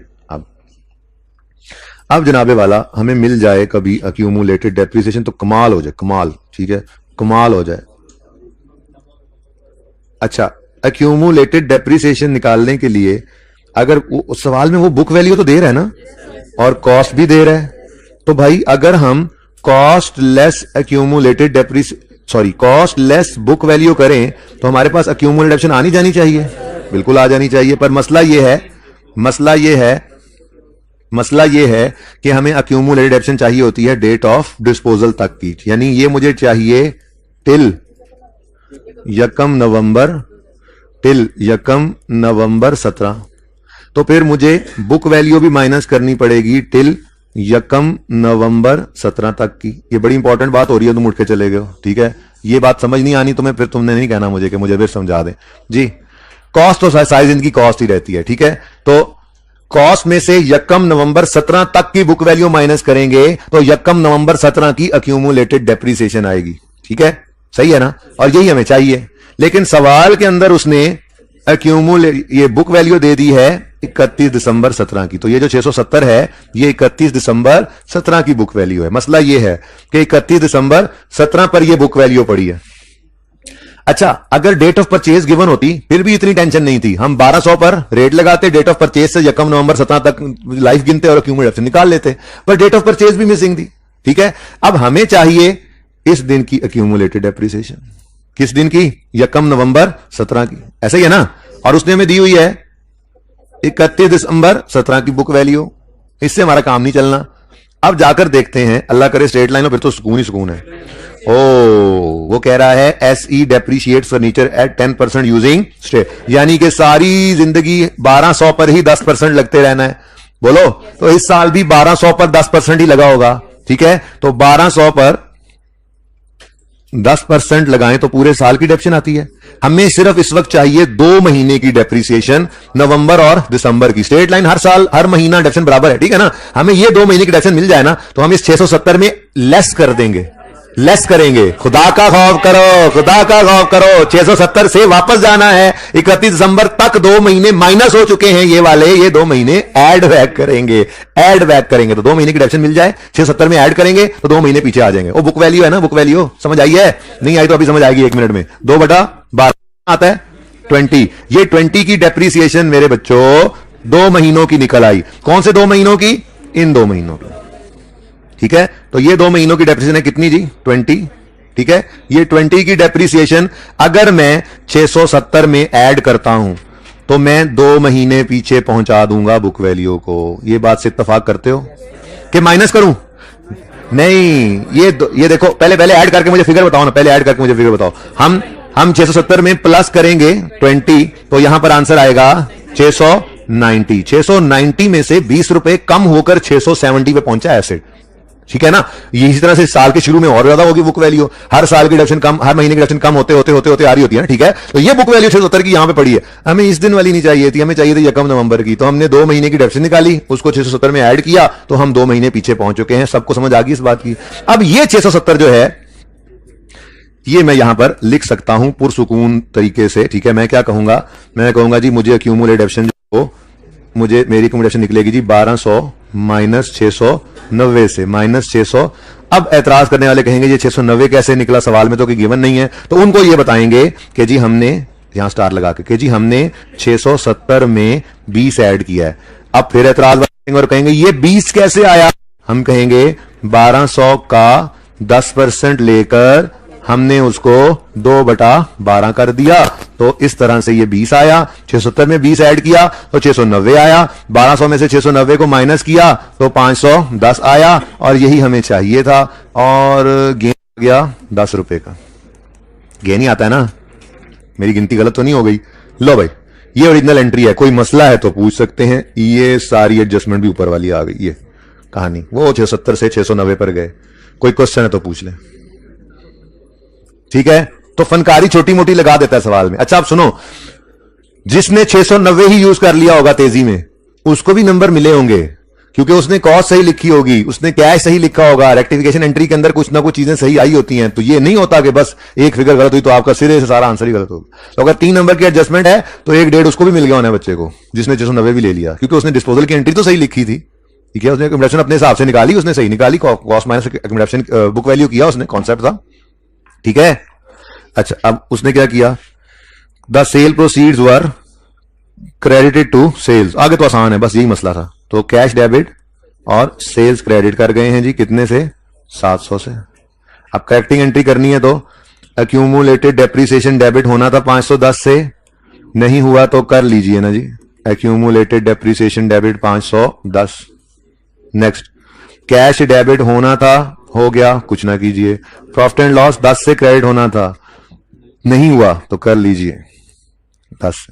अब जनाबे वाला हमें मिल जाए कभी अक्यूमुलेटेड डेप्रिसिएशन तो कमाल हो जाए, कमाल, ठीक है, कमाल हो जाए। अच्छा, अक्यूमुलेटेड डेप्रिसिएशन निकालने के लिए अगर उस सवाल में वो बुक वैल्यू तो दे रहा है ना, और कॉस्ट भी दे रहा है, तो भाई अगर हम cost less accumulated cost less book value करें तो हमारे पास अक्यूमुलेटेड डेप्रिसिएशन आनी जानी चाहिए, बिल्कुल आ जानी चाहिए। पर मसला ये है कि हमें अक्यूमुलेटेड डेप्रिसिएशन चाहिए होती है डेट ऑफ डिस्पोजल तक की, यानी ये मुझे चाहिए टिल यकम नवंबर 17, तो फिर मुझे बुक वैल्यू भी माइनस करनी पड़ेगी टिल यकम नवंबर 17 तक की। ये बड़ी इंपॉर्टेंट बात हो रही है, तुम उठ के चले गए हो, ठीक है। ये बात समझ नहीं आनी तुम्हें, फिर तुमने नहीं कहना मुझे कि मुझे फिर समझा दें जी। कॉस्ट तो सारी जिंदगी कॉस्ट ही रहती है, ठीक है। तो कॉस्ट में से यकम नवंबर 17 तक की बुक वैल्यू माइनस करेंगे तो यकम नवंबर 17 की अक्यूमुलेटेड डेप्रिसिएशन आएगी, ठीक है, सही है ना। और यही हमें चाहिए, लेकिन सवाल के अंदर उसने ये बुक वैल्यू दे दी है 31 दिसंबर 17 की, तो ये जो 670 है ये 31 दिसंबर 17 की बुक वैल्यू है। मसला ये है कि 31 दिसंबर 17 पर ये बुक वैल्यू पड़ी है। अच्छा, अगर डेट ऑफ परचेज गिवन होती फिर भी इतनी टेंशन नहीं थी, हम 1200 पर रेट लगाते, डेट ऑफ परचेज से यकम नवंबर 17 तक लाइफ गिनते और अक्यूमुलेटेड निकाल लेते, पर डेट ऑफ परचेज भी मिसिंग थी, ठीक है। अब हमें चाहिए इस दिन की अक्यूमुलेटेड डेप्रिसिएशन, किस दिन की? यकम नवंबर 17 की, ऐसा ही है ना। और उसने हमें दी हुई है 31 दिसंबर 17 की बुक वैल्यू, इससे हमारा काम नहीं चलना। अब जाकर देखते हैं, अल्लाह करे स्ट्रेट लाइन हो, फिर तो सुकून ही सुकून है। वो कह रहा है SE depreciate furniture at 10% using straight, यानी कि सारी जिंदगी 1200 पर ही 10% लगते रहना है। बोलो, तो इस साल भी 1200 पर 10% ही लगा होगा, ठीक है। तो 1200 पर 10% लगाएं तो पूरे साल की डेप्रिसिएशन आती है। हमें सिर्फ इस वक्त चाहिए 2 महीने की डेप्रिसिएशन, नवंबर और दिसंबर की। स्ट्रेट लाइन हर साल हर महीना डेप्रिसिएशन बराबर है, ठीक है ना। हमें ये 2 महीने की डेप्रिसिएशन मिल जाए ना, तो हम इस 670 में लेस कर देंगे, लेस करेंगे। खुदा का खौफ करो, खुदा का खौफ करो। 670 से वापस जाना है, 31 दिसंबर तक 2 महीने माइनस हो चुके हैं ये वाले, ये 2 महीने ऐड बैक करेंगे, तो 2 महीने की डेप्रिसिएशन मिल जाए, 670 में ऐड करेंगे तो 2 महीने पीछे आ जाएंगे। वो बुक वैल्यू है ना, बुक वैल्यू समझ आई है? नहीं आई तो अभी समझ आएगी 1 मिनट में। 2/12 आता है 20, ये 20 की डेप्रिसिएशन मेरे बच्चों 2 महीनों की निकल आई। कौन से 2 महीनों की? इन 2 महीनों की, ठीक है। तो ये 2 महीनों की डेप्रिसिएशन है कितनी जी? 20, ठीक है। ये 20 की डेप्रिसिएशन अगर मैं 670 में ऐड करता हूं तो मैं 2 महीने पीछे पहुंचा दूंगा बुक वैल्यू को। ये बात से इत्तेफाक करते हो कि माइनस करूं? नहीं, ये देखो, पहले ऐड करके मुझे फिगर बताओ ना, पहले ऐड करके मुझे फिगर बताओ। हम 670 में प्लस करेंगे 20, तो यहां पर आंसर आएगा 690। 690 में से 20 रुपए कम होकर 670 पे पहुंचा एसेट, ठीक है ना। इसी तरह से साल के शुरू में और ज्यादा होगी बुक वैल्यू, हर साल की डेप्रिसिएशन कम, हर महीने की डेप्रिसिएशन कम होते आ रही होती है ना, ठीक है। तो ये बुक वैल्यू 670 की यहां पे पड़ी है। हमें इस दिन वाली नहीं चाहिए थी, हमें चाहिए थी यकम नवंबर की। तो हमने 2 महीने की डेप्रिसिएशन निकाली, उसको 670 में ऐड किया, तो हम 2 महीने पीछे पहुंच चुके हैं। सबको समझ आ गई इस बात की। अब ये 670 जो है ये मैं यहां पर लिख सकता हूं पुरसुकून तरीके से, ठीक है। मैं क्या कहूंगा, मैं कहूंगा जी मुझे एक्यूमुलेट एडिशन जो मुझे मेरी एक्यूमुलेशन निकलेगी जी 1200 माइनस 690 से माइनस 600। अब एतराज करने वाले कहेंगे ये 690 कैसे निकला, सवाल में तो कोई गिवन नहीं है। तो उनको ये बताएंगे कि जी हमने यहां स्टार लगा के कि जी हमने 670 में 20 ऐड किया है। अब फिर एतराज करेंगे और कहेंगे ये 20 कैसे आया। हम कहेंगे 1200 का 10% लेकर हमने उसको 2/12 कर दिया, तो इस तरह से ये 20 आया। 670 में 20 ऐड किया तो 690 आया। 1200 में से 690 को माइनस किया तो 510 आया, और यही हमें चाहिए था। और गेन आ गया 10 रुपए का। गेन ही आता है ना, मेरी गिनती गलत तो नहीं हो गई। लो भाई, ये ओरिजिनल एंट्री है, कोई मसला है तो पूछ सकते हैं। ये सारी एडजस्टमेंट भी ऊपर वाली आ गई। ये कहानी वो 670 से 690 पर गए। कोई क्वेश्चन है तो पूछ लें, ठीक है। तो फनकारी छोटी मोटी लगा देता है सवाल में। अच्छा आप सुनो, जिसने 690 ही यूज कर लिया होगा तेजी में, उसको भी नंबर मिले होंगे, क्योंकि उसने कॉस्ट सही लिखी होगी, उसने कैश सही लिखा होगा, रेक्टिफिकेशन एंट्री के अंदर कुछ ना कुछ चीजें सही आई होती हैं। तो ये नहीं होता कि बस एक फिगर गलत हुई तो आपका सिरे से सारा आंसर ही गलत होगा। तो अगर 3 नंबर की एडजस्टमेंट है तो 1.5 उसको भी मिल गया होना है बच्चे को, जिसने 690 भी ले लिया, क्योंकि उसने डिस्पोजल की एंट्री तो सही लिखी थी, ठीक है। उसने एक्यूमुलेशन अपने हिसाब से निकाली, उसने सही निकाली, cost minus accumulation book value किया उसने, कॉन्सेप्ट था, ठीक है। अच्छा अब उसने क्या किया, the sale proceeds were credited to sales. आगे तो आसान है, बस यही मसला था। तो कैश डेबिट और सेल्स क्रेडिट कर गए हैं जी, कितने से, 700 से। अब करेक्टिंग एंट्री करनी है तो एक्यूमुलेटेड डेप्रीसिएशन डेबिट होना था 510 से, नहीं हुआ तो कर लीजिए ना जी, accumulated depreciation debit 510। Next, cash debit होना था, हो गया, कुछ ना कीजिए। प्रॉफिट एंड लॉस 10 से क्रेडिट होना था, नहीं हुआ तो कर लीजिए 10।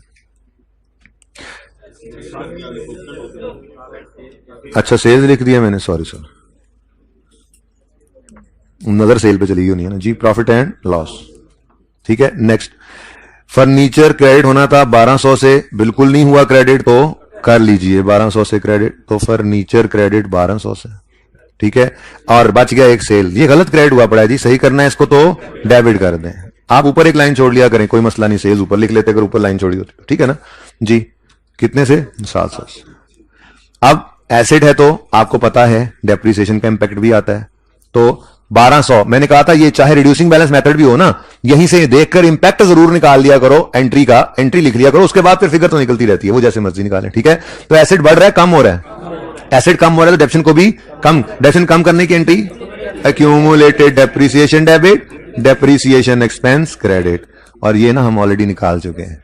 अच्छा सेल्स लिख दिया मैंने, सॉरी सर, नजर सेल पे चली गई नहीं है ना जी। प्रॉफिट एंड लॉस, ठीक है। नेक्स्ट, फर्नीचर क्रेडिट होना था 1200 से, बिल्कुल नहीं हुआ क्रेडिट तो कर लीजिए 1200 से क्रेडिट, तो फर्नीचर क्रेडिट 1200 से, ठीक है। और बच गया एक सेल, ये गलत क्रेडिट हुआ पड़ा है जी, सही करना है इसको तो डेबिट कर दें। आप ऊपर एक लाइन छोड़ लिया करें, कोई मसला नहीं, सेल्स ऊपर लिख लेते अगर ऊपर लाइन छोड़ी होती, ठीक है ना जी। कितने से, 700 से। अब एसेट है तो आपको पता है डेप्रीसिएशन का इंपैक्ट भी आता है, तो 1200 मैंने कहा था, ये चाहे रिड्यूसिंग बैलेंस मेथड भी हो ना, यहीं से देखकर इंपैक्ट जरूर निकाल लिया करो, एंट्री का, एंट्री लिख लिया करो, उसके बाद फिर फिगर तो निकलती रहती है, वो जैसे मर्जी निकालें, ठीक है। तो एसेट बढ़ रहा है, कम हो रहा है, एसेट कम हो रहा है तो डेप्शन को भी कम, डेप्शन कम करने की entry accumulated depreciation debit, depreciation expense credit, और ये ना हम ऑलरेडी निकाल चुके हैं।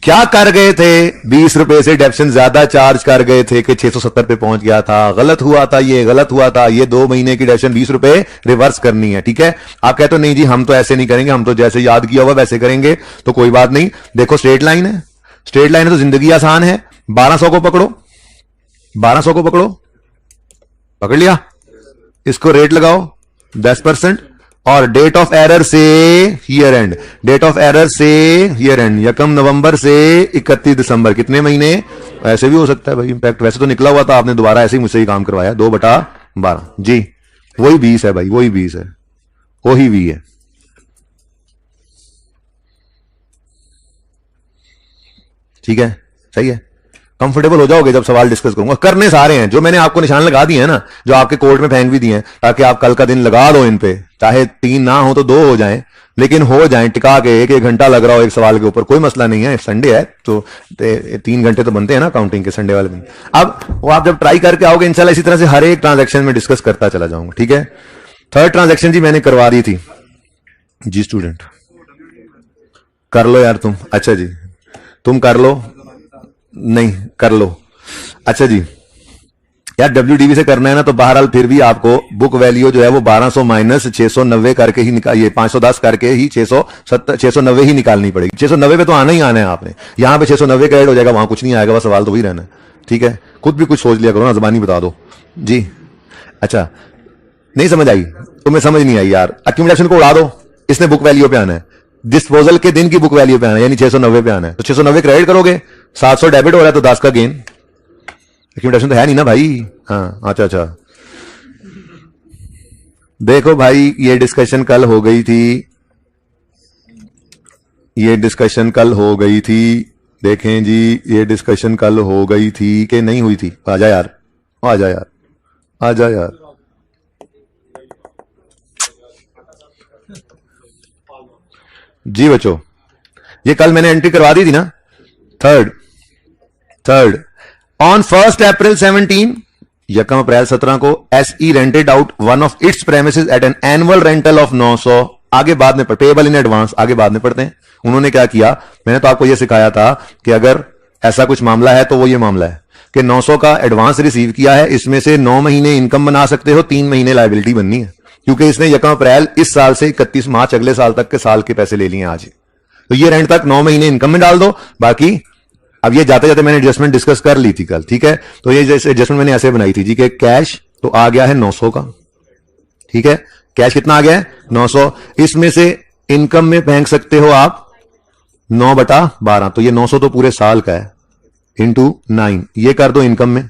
क्या कर गए थे, 20 रुपए से डेप्शन ज्यादा चार्ज कर गए थे कि 670 पे पहुंच गया था, गलत हुआ था, ये गलत हुआ था, ये 2 महीने की डेप्शन 20 रुपए रिवर्स करनी है, ठीक है। आप कहते हो नहीं जी हम तो ऐसे नहीं करेंगे, हम तो जैसे याद किया हुआ वैसे करेंगे, तो कोई बात नहीं। देखो स्ट्रेट लाइन है, स्ट्रेट लाइन है तो जिंदगी आसान है। 1200 को पकड़ो, 1200 को पकड़ो, पकड़ लिया, इसको रेट लगाओ 10%, और डेट ऑफ एरर से year end, date of error से ईयर एंड 1 नवंबर से 31 दिसंबर, कितने महीने, ऐसे भी हो सकता है भाई इंपैक्ट, वैसे तो निकला हुआ था, आपने दोबारा ऐसे ही मुझसे ही काम करवाया, 2/12 जी, वही 20 है भाई, वही 20 है, वही वी है, ठीक है, सही है। कंफर्टेबल हो जाओगे जब सवाल डिस्कस करूंगा। करने सारे हैं, जो मैंने आपको निशान लगा दिए हैं ना, जो आपके कोड में फेंक भी दिए हैं, ताकि आप कल का दिन लगा दो इन पे, चाहे 3 ना हो तो 2 हो जाएं, लेकिन हो जाएं टिका के, 1-1 घंटा लग रहा हो एक सवाल के ऊपर, कोई मसला नहीं है, संडे है तो 3 घंटे तो बनते हैं ना काउंटिंग के संडे वाले दिन। अब वो आप जब ट्राई करके आओगे इंशाल्लाह, इसी तरह से हर एक ट्रांजेक्शन में डिस्कस करता चला जाऊंगा, ठीक है। 3rd ट्रांजेक्शन जी मैंने करवा दी थी जी, स्टूडेंट कर लो यार तुम, अच्छा जी तुम कर लो, नहीं कर लो, अच्छा जी यार WDV से करना है ना, तो बहरहाल फिर भी आपको बुक वैल्यू जो है वो 1200 माइनस 690 करके ही निकाल, ये 510 करके ही 690 ही निकालनी पड़ेगी। 690 पे तो आना ही आना है आपने, यहां पे 690 का ऐड हो जाएगा, वहां कुछ नहीं आएगा, बस सवाल तो वही रहना है, ठीक है। खुद भी कुछ सोच लिया करो ना, ज़बानी बता दो जी। अच्छा नहीं समझ आई, तुम्हें समझ नहीं आई यार, एक्यूमुलेशन को उड़ा दो, इसने बुक वैल्यू पे आना है, डिस्पोजल के दिन की बुक वैल्यू पे आना है, यानी 690 पे आना है, तो 690 क्रेडिट करोगे, 700 डेबिट हो रहा है तो 10 का गेन, एक्यूमुलेशन तो है नहीं ना भाई। हाँ अच्छा, देखो भाई ये डिस्कशन कल हो गई थी ये डिस्कशन कल हो गई थी, देखें जी, ये डिस्कशन कल हो गई थी कि नहीं हुई थी? आजा यार, आजा यार, आजा यार। जी बच्चों, ये कल मैंने एंट्री करवा दी थी ना। थर्ड ऑन 1 अप्रैल 17, यकम अप्रैल 17 को SE rented out one of its premises at an annual rental of 900। आगे बाद में पेबल इन एडवांस, आगे बाद में पढ़ते हैं। उन्होंने क्या किया, मैंने तो आपको यह सिखाया था कि अगर ऐसा कुछ मामला है तो वो ये मामला है कि 900 का एडवांस रिसीव किया है, इसमें से 9 महीने इनकम बना सकते हो, 3 महीने लायबिलिटी बननी है, क्योंकि इसने यकम अप्रैल इस साल से 31 मार्च अगले साल तक के साल के पैसे ले लिए आज। तो ये रेंट तक 9 महीने इनकम में डाल दो, बाकी अब ये जाते जाते मैंने एडजस्टमेंट डिस्कस कर ली थी कल, ठीक है। तो ये जैसे एडजस्टमेंट मैंने ऐसे बनाई थी जी कि कैश तो आ गया है 900 का, ठीक है। कैश कितना आ गया है? 900। इसमें से इनकम में फेंक सकते हो आप 9/12, तो ये 900 तो पूरे साल का है, इंटू 9, ये कर दो इनकम में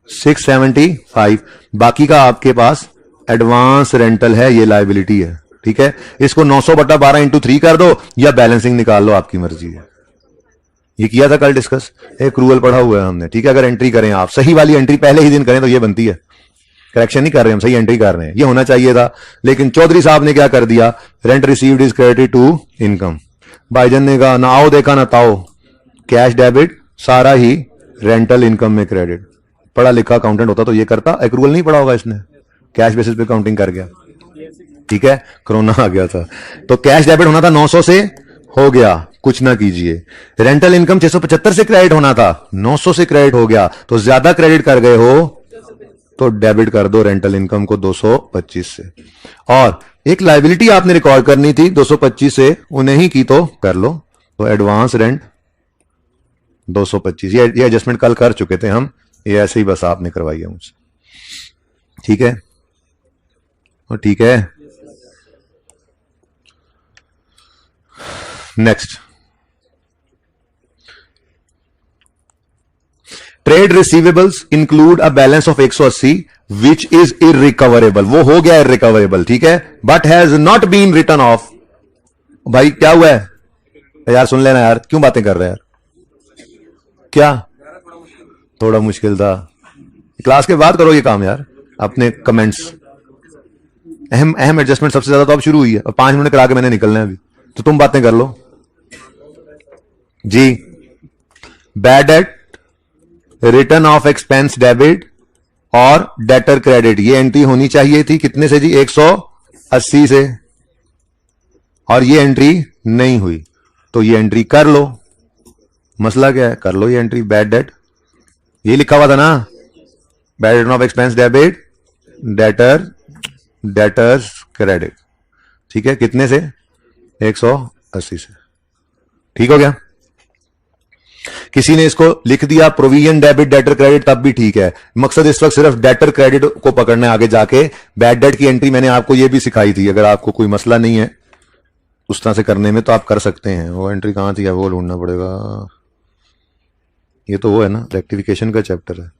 675। बाकी का आपके पास एडवांस रेंटल है, ये लायबिलिटी है, ठीक है। इसको 900/12 इंटू 3 कर दो या बैलेंसिंग निकाल लो, आपकी मर्जी है। ये किया था कल डिस्कस, एक रूल पढ़ा हुआ है हमने, ठीक है। अगर एंट्री करें आप सही वाली एंट्री पहले ही दिन करें तो ये बनती है, करेक्शन नहीं कर रहे हम, सही एंट्री कर रहे हैं, ये होना चाहिए था। लेकिन चौधरी साहब ने क्या कर दिया, rent received is credited to income. भाईजन ने कहा ना आओ देखा ना ताओ, कैश डेबिट सारा ही रेंटल इनकम में क्रेडिट। पढ़ा लिखा अकाउंटेंट होता तो ये करता, एक रूल नहीं पढ़ा होगा इसने, कैश बेसिस पे काउंटिंग कर गया, ठीक है। कोरोना आ गया था तो कैश डेबिट होना था 900 से, हो गया, कुछ ना कीजिए। रेंटल इनकम 675 से क्रेडिट होना था, 900 से क्रेडिट हो गया, तो ज्यादा क्रेडिट कर गए हो तो डेबिट कर दो रेंटल इनकम को 225 से। और एक लायबिलिटी आपने रिकॉर्ड करनी थी 225 से, उन्हें ही की तो कर लो, तो एडवांस रेंट 225। ये एडजस्टमेंट कल कर चुके थे हम, ये ऐसे ही बस आपने करवाई है मुझसे, ठीक है। और ठीक है, next trade receivables include a balance of 180 which is irrecoverable. वो हो गया इरिकवरेबल, ठीक है, but has not been written off. भाई क्या हुआ है यार, सुन लेना यार, क्यों बातें कर रहे हैं यार, क्या थोड़ा मुश्किल था, क्लास के बाद करो ये काम यार, अपने कमेंट्स। अहम एडजस्टमेंट सबसे ज्यादा तो अब शुरू हुई है, और 5 मिनट करा के मैंने निकलना है अभी, तो तुम बातें कर लो जी। Bad debt, return of expense debit और डेटर क्रेडिट, ये एंट्री होनी चाहिए थी कितने से जी, 180 से, और ये एंट्री नहीं हुई, तो ये एंट्री कर लो। मसला क्या है, कर लो ये एंट्री। बैड डेट ये लिखा हुआ था ना, bad return of expense debit debtors credit, ठीक है, कितने से, 180 से, ठीक हो गया। किसी ने इसको लिख दिया प्रोविजन डेबिट डेटर क्रेडिट, तब भी ठीक है। मकसद इस वक्त सिर्फ डेटर क्रेडिट को पकड़ना है, आगे जाके बैड डेट की एंट्री मैंने आपको ये भी सिखाई थी, अगर आपको कोई मसला नहीं है उस तरह से करने में तो आप कर सकते हैं। वो एंट्री कहां थी, वो ढूंढना पड़ेगा। ये तो वो है ना, रेक्टिफिकेशन का चैप्टर है।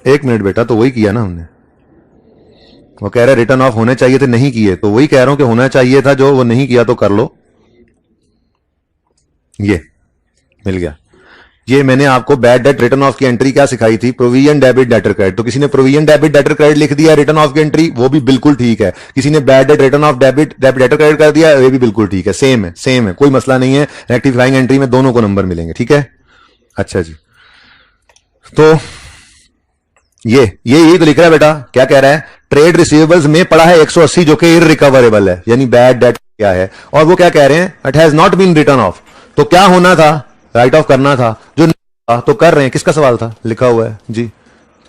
1 मिनट बेटा, तो वही किया ना हमने। वो कह रहा है रिटर्न ऑफ होने चाहिए थे, नहीं किए, तो वही कह रहा हूं कि होना चाहिए था, जो वो नहीं किया तो कर लो। ये मिल गया। ये मैंने आपको बैड डेट रिटर्न ऑफ की एंट्री क्या सिखाई थी, प्रोविजन डेबिट डेटर क्रेडिट। तो किसी ने प्रोविजन डेबिट डेटर क्रेडिट लिख दिया रिटर्न ऑफ की एंट्री, वो भी बिल्कुल ठीक है। किसी ने bad debt return of debit debtor credit कर दिया, ये भी बिल्कुल ठीक है, सेम है, कोई मसला नहीं है। रेक्टिफाइंग एंट्री में दोनों को नंबर मिलेंगे, ठीक है। अच्छा जी, तो ये तो लिख रहा है बेटा, क्या कह रहा है, ट्रेड रिसीवेबल्स में पड़ा है 180 जो कि इररिकवरेबल है, यानी बैड डेट क्या है, और वो क्या कह रहे हैं, it has not been written off. तो क्या होना था, राइट ऑफ करना था, जो नहीं तो कर रहे हैं। किसका सवाल था, लिखा हुआ है जी,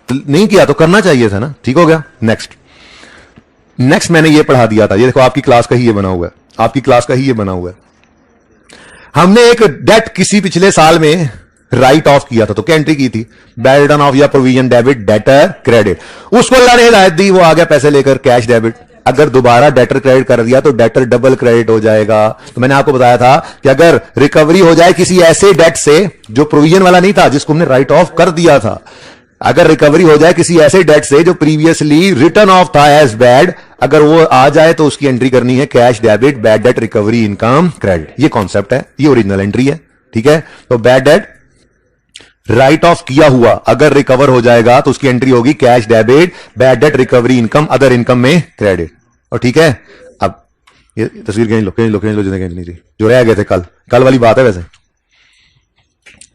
नहीं किया तो करना चाहिए था ना, ठीक हो गया। नेक्स्ट मैंने ये पढ़ा दिया था, ये देखो आपकी क्लास का ही ये बना हुआ है, आपकी क्लास का ही ये बना हुआ है। हमने एक डेट किसी पिछले साल में राइट ऑफ किया था, तो क्या एंट्री की थी, बैड रिटर्न ऑफ या प्रोविजन डेबिट डेटर क्रेडिट। उसको अल्लाह ने हिदायत दी, वो आ गया पैसे लेकर कैश डेबिट। अगर दोबारा डेटर क्रेडिट कर दिया तो डेटर डबल क्रेडिट हो जाएगा। तो मैंने आपको बताया था कि अगर रिकवरी हो जाए किसी ऐसे डेट से जो प्रोविजन वाला नहीं था, जिसको हमने राइट ऑफ कर दिया था, अगर रिकवरी हो जाए किसी ऐसे डेट से जो प्रीवियसली रिटर्न ऑफ था एज बैड, अगर वो आ जाए तो उसकी एंट्री करनी है cash debit bad debt recovery income credit. ये कॉन्सेप्ट है, ये ओरिजिनल एंट्री है, ठीक है। तो बैड डेट राइट ऑफ किया हुआ अगर रिकवर हो जाएगा तो उसकी एंट्री होगी cash debit bad debt recovery income other income में क्रेडिट। और ठीक है, अब ये तस्वीर कहीं लो नहीं थी जो रह गए थे कल वाली बात है वैसे,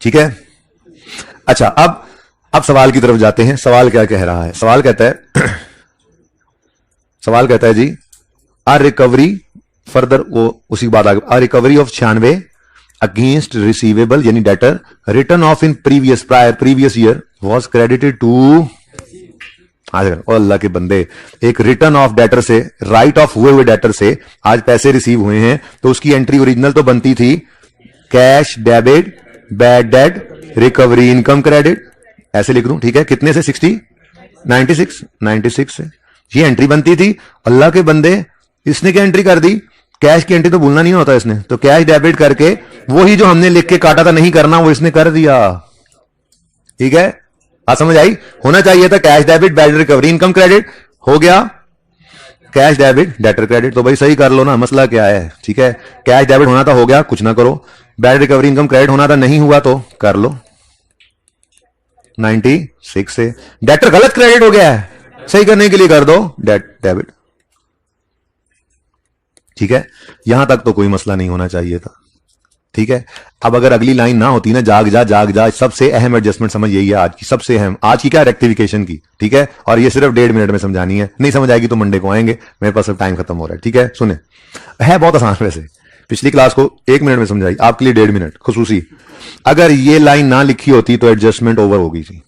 ठीक है। अच्छा, अब सवाल की तरफ जाते हैं। सवाल क्या कह रहा है? सवाल कहता है जी आ रिकवरी फर्दर, वो उसी बात आगे, a recovery of 96 against receivable यानी debtor return of in previous year was credited to, Allah के बंदे, एक रिटर्न ऑफ डेटर से, राइट ऑफ हुए डेटर से आज पैसे रिसीव हुए हैं तो उसकी एंट्री ओरिजिनल तो बनती थी cash debit bad debt recovery income credit, ऐसे लिख दूं, ठीक है। कितने से? 96 से ये एंट्री बनती थी। अल्लाह के बंदे, इसने क्या एंट्री कर दी? कैश की एंट्री तो भूलना नहीं होता इसने, तो कैश डेबिट करके वही जो हमने लिख के काटा था नहीं करना वो इसने कर दिया, ठीक है। बात समझ आई? होना चाहिए था cash debit bad recovery income credit, हो गया कैश डेबिट डेटर क्रेडिट। तो भाई सही कर लो ना, मसला क्या है, ठीक है। कैश डेबिट होना था, हो गया, कुछ ना करो। बैड रिकवरी इनकम क्रेडिट होना था, नहीं हुआ तो कर लो। 96 से डेटर गलत क्रेडिट हो गया है, सही करने के लिए कर दो डेबिट, ठीक है। यहां तक तो कोई मसला नहीं होना चाहिए था, ठीक है। अब अगर अगली लाइन ना होती ना, जाग जा, सबसे अहम एडजस्टमेंट समझ यही है आज की, सबसे अहम आज की क्या, रेक्टिफिकेशन की, ठीक है। और ये सिर्फ 1.5 मिनट में समझानी है, नहीं समझ आएगी तो मंडे को आएंगे, मेरे पास अब टाइम खत्म हो रहा है, ठीक है। सुने, है बहुत आसान वैसे, पिछली क्लास को 1 मिनट में समझाई, आपके लिए 1.5 मिनट खुसूसी। अगर ये लाइन ना लिखी होती तो एडजस्टमेंट ओवर हो गई थी,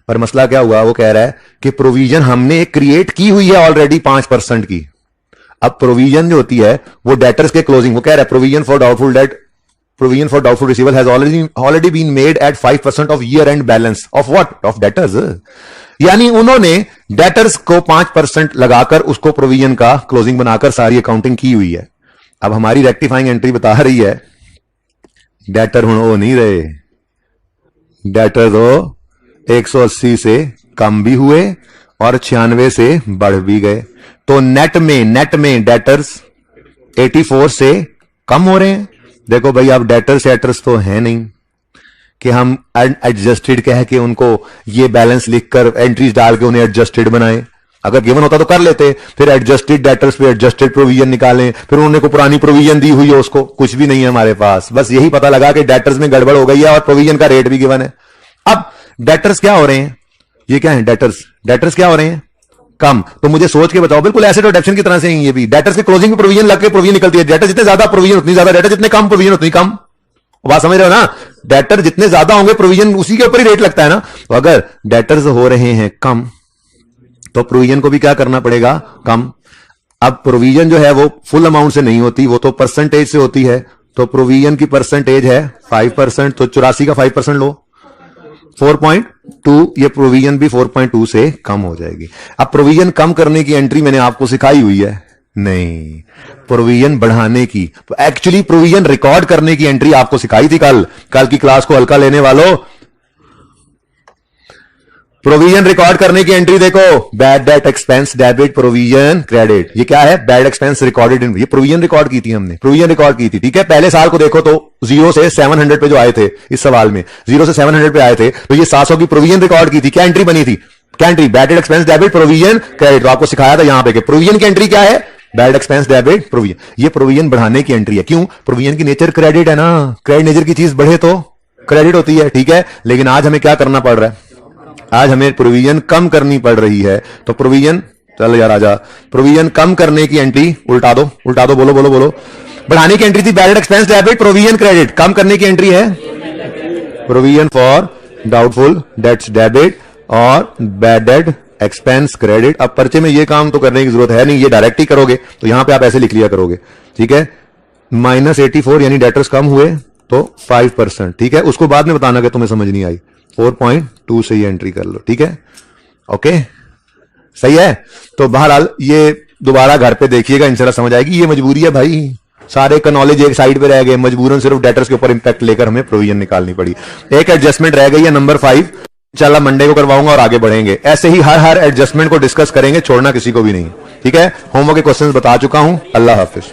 पर मसला क्या हुआ, वो कह रहा है कि प्रोविजन हमने क्रिएट की हुई है ऑलरेडी 5% की। अब प्रोविजन जो होती है वो डेटर्स के क्लोजिंग, वो कह रहा है provision for doubtful debt, provision for doubtful receivable has already been made at 5% of year end balance of what, of debtors। यानी उन्होंने डेटर्स को 5% लगाकर उसको प्रोविजन का क्लोजिंग बनाकर सारी अकाउंटिंग की हुई है। अब हमारी रेक्टिफाइंग एंट्री बता रही है डेटर हो नहीं रहे, डेटर तो 180 से कम भी हुए और 96 से बढ़ भी गए, तो नेट में डेटर्स 84 से कम हो रहे हैं। देखो भाई, अब डेटर्स तो है नहीं कि हम एडजस्टेड कह के उनको ये बैलेंस लिखकर एंट्रीज डाल के उन्हें एडजस्टेड बनाए, अगर गिवन होता तो कर लेते, फिर एडजस्टेड डेटर्स पे एडजस्टेड प्रोविजन निकालें, फिर उन्होंने को पुरानी प्रोविजन दी हुई है उसको, कुछ भी नहीं है हमारे पास, बस यही पता लगा कि डेटर्स में गड़बड़ हो गई है और प्रोविजन का रेट भी गिवन है। अब डेटर्स क्या हो रहे हैं, ये क्या है, डेटर्स क्या हो रहे हैं, कम। तो मुझे सोच के बताओ, बिल्कुल एसेट और डेप्शन की तरह से ये भी डेटर्स के क्लोजिंग में प्रोविजन लग के प्रोविजन निकलती है, डेटर जितने ज्यादा प्रोविजन उतनी ज्यादा, डेटर जितने कम प्रोविजन उतनी कम। बात समझ रहे हो ना, डेटर जितने ज्यादा होंगे प्रोविजन उसी के ऊपर ही रेट लगता है ना। तो अगर डेटर्स हो रहे हैं कम तो प्रोविजन को भी क्या करना पड़ेगा, कम। अब प्रोविजन जो है वो फुल अमाउंट से नहीं होती, वो तो परसेंटेज से होती है, तो प्रोविजन की परसेंटेज है 5%, तो 84 का 5% लो 4.2, ये प्रोविजन भी 4.2 से कम हो जाएगी। अब प्रोविजन कम करने की एंट्री मैंने आपको सिखाई हुई है नहीं, प्रोविजन बढ़ाने की, एक्चुअली प्रोविजन रिकॉर्ड करने की एंट्री आपको सिखाई थी कल की क्लास को हल्का लेने वालों। प्रोविजन रिकॉर्ड करने की एंट्री देखो, bad debt expense debit provision credit, ये क्या है, बैड एक्सपेंस रिकॉर्डेड इन, ये प्रोविजन रिकॉर्ड की थी हमने, प्रोविजन रिकॉर्ड की थी, ठीक है। पहले साल को देखो तो 0 से 700 पे जो आए थे इस सवाल में, 0 से 700 पे आए थे, तो ये 700 की प्रोविजन रिकॉर्ड की थी। क्या एंट्री बनी थी, क्या entry, bad debt expense debit provision credit. तो आपको सिखाया था यहां पे कि प्रोविजन की एंट्री क्या है, बैड एक्सपेंस डेबिट प्रोविजन, ये प्रोविजन बढ़ाने की एंट्री है। क्यों, प्रोविजन की नेचर क्रेडिट है ना, क्रेडिट नेचर की चीज बढ़े तो क्रेडिट होती है, ठीक है। लेकिन आज हमें क्या करना पड़ रहा है, आज हमें प्रोविजन कम करनी पड़ रही है, तो प्रोविजन, चल यार आजा, प्रोविजन कम करने की एंट्री उल्टा दो, बोलो। बढ़ाने की एंट्री थी bad expense debit provision credit, कम करने की एंट्री है provision for doubtful debts debit और बैड डेट एक्सपेंस क्रेडिट। अब पर्चे में ये काम तो करने की जरूरत है नहीं, ये डायरेक्ट ही करोगे, तो यहां पे आप ऐसे लिख लिया करोगे, ठीक है। -84 यानी डेटर्स कम हुए तो 5%, ठीक है। उसको बाद में बताना कि तुम्हें समझ नहीं आई, 4.2 से ये एंट्री कर लो, ठीक है, ओके, सही है। तो बहरहाल ये दोबारा घर पे देखिएगा, इंशाल्लाह समझ आएगी। ये मजबूरी है भाई, सारे का नॉलेज एक साइड पे रह गए, मजबूरन सिर्फ डेटर्स के ऊपर इंपैक्ट लेकर हमें प्रोविजन निकालनी पड़ी। एक एडजस्टमेंट रह गई है नंबर 5, इंशाल्लाह मंडे को करवाऊंगा और आगे बढ़ेंगे। ऐसे ही हर एडजस्टमेंट को डिस्कस करेंगे, छोड़ना किसी को भी नहीं। ठीक है, होमवर्क के क्वेश्चंस बता चुका हूं। अल्लाह हाफिज।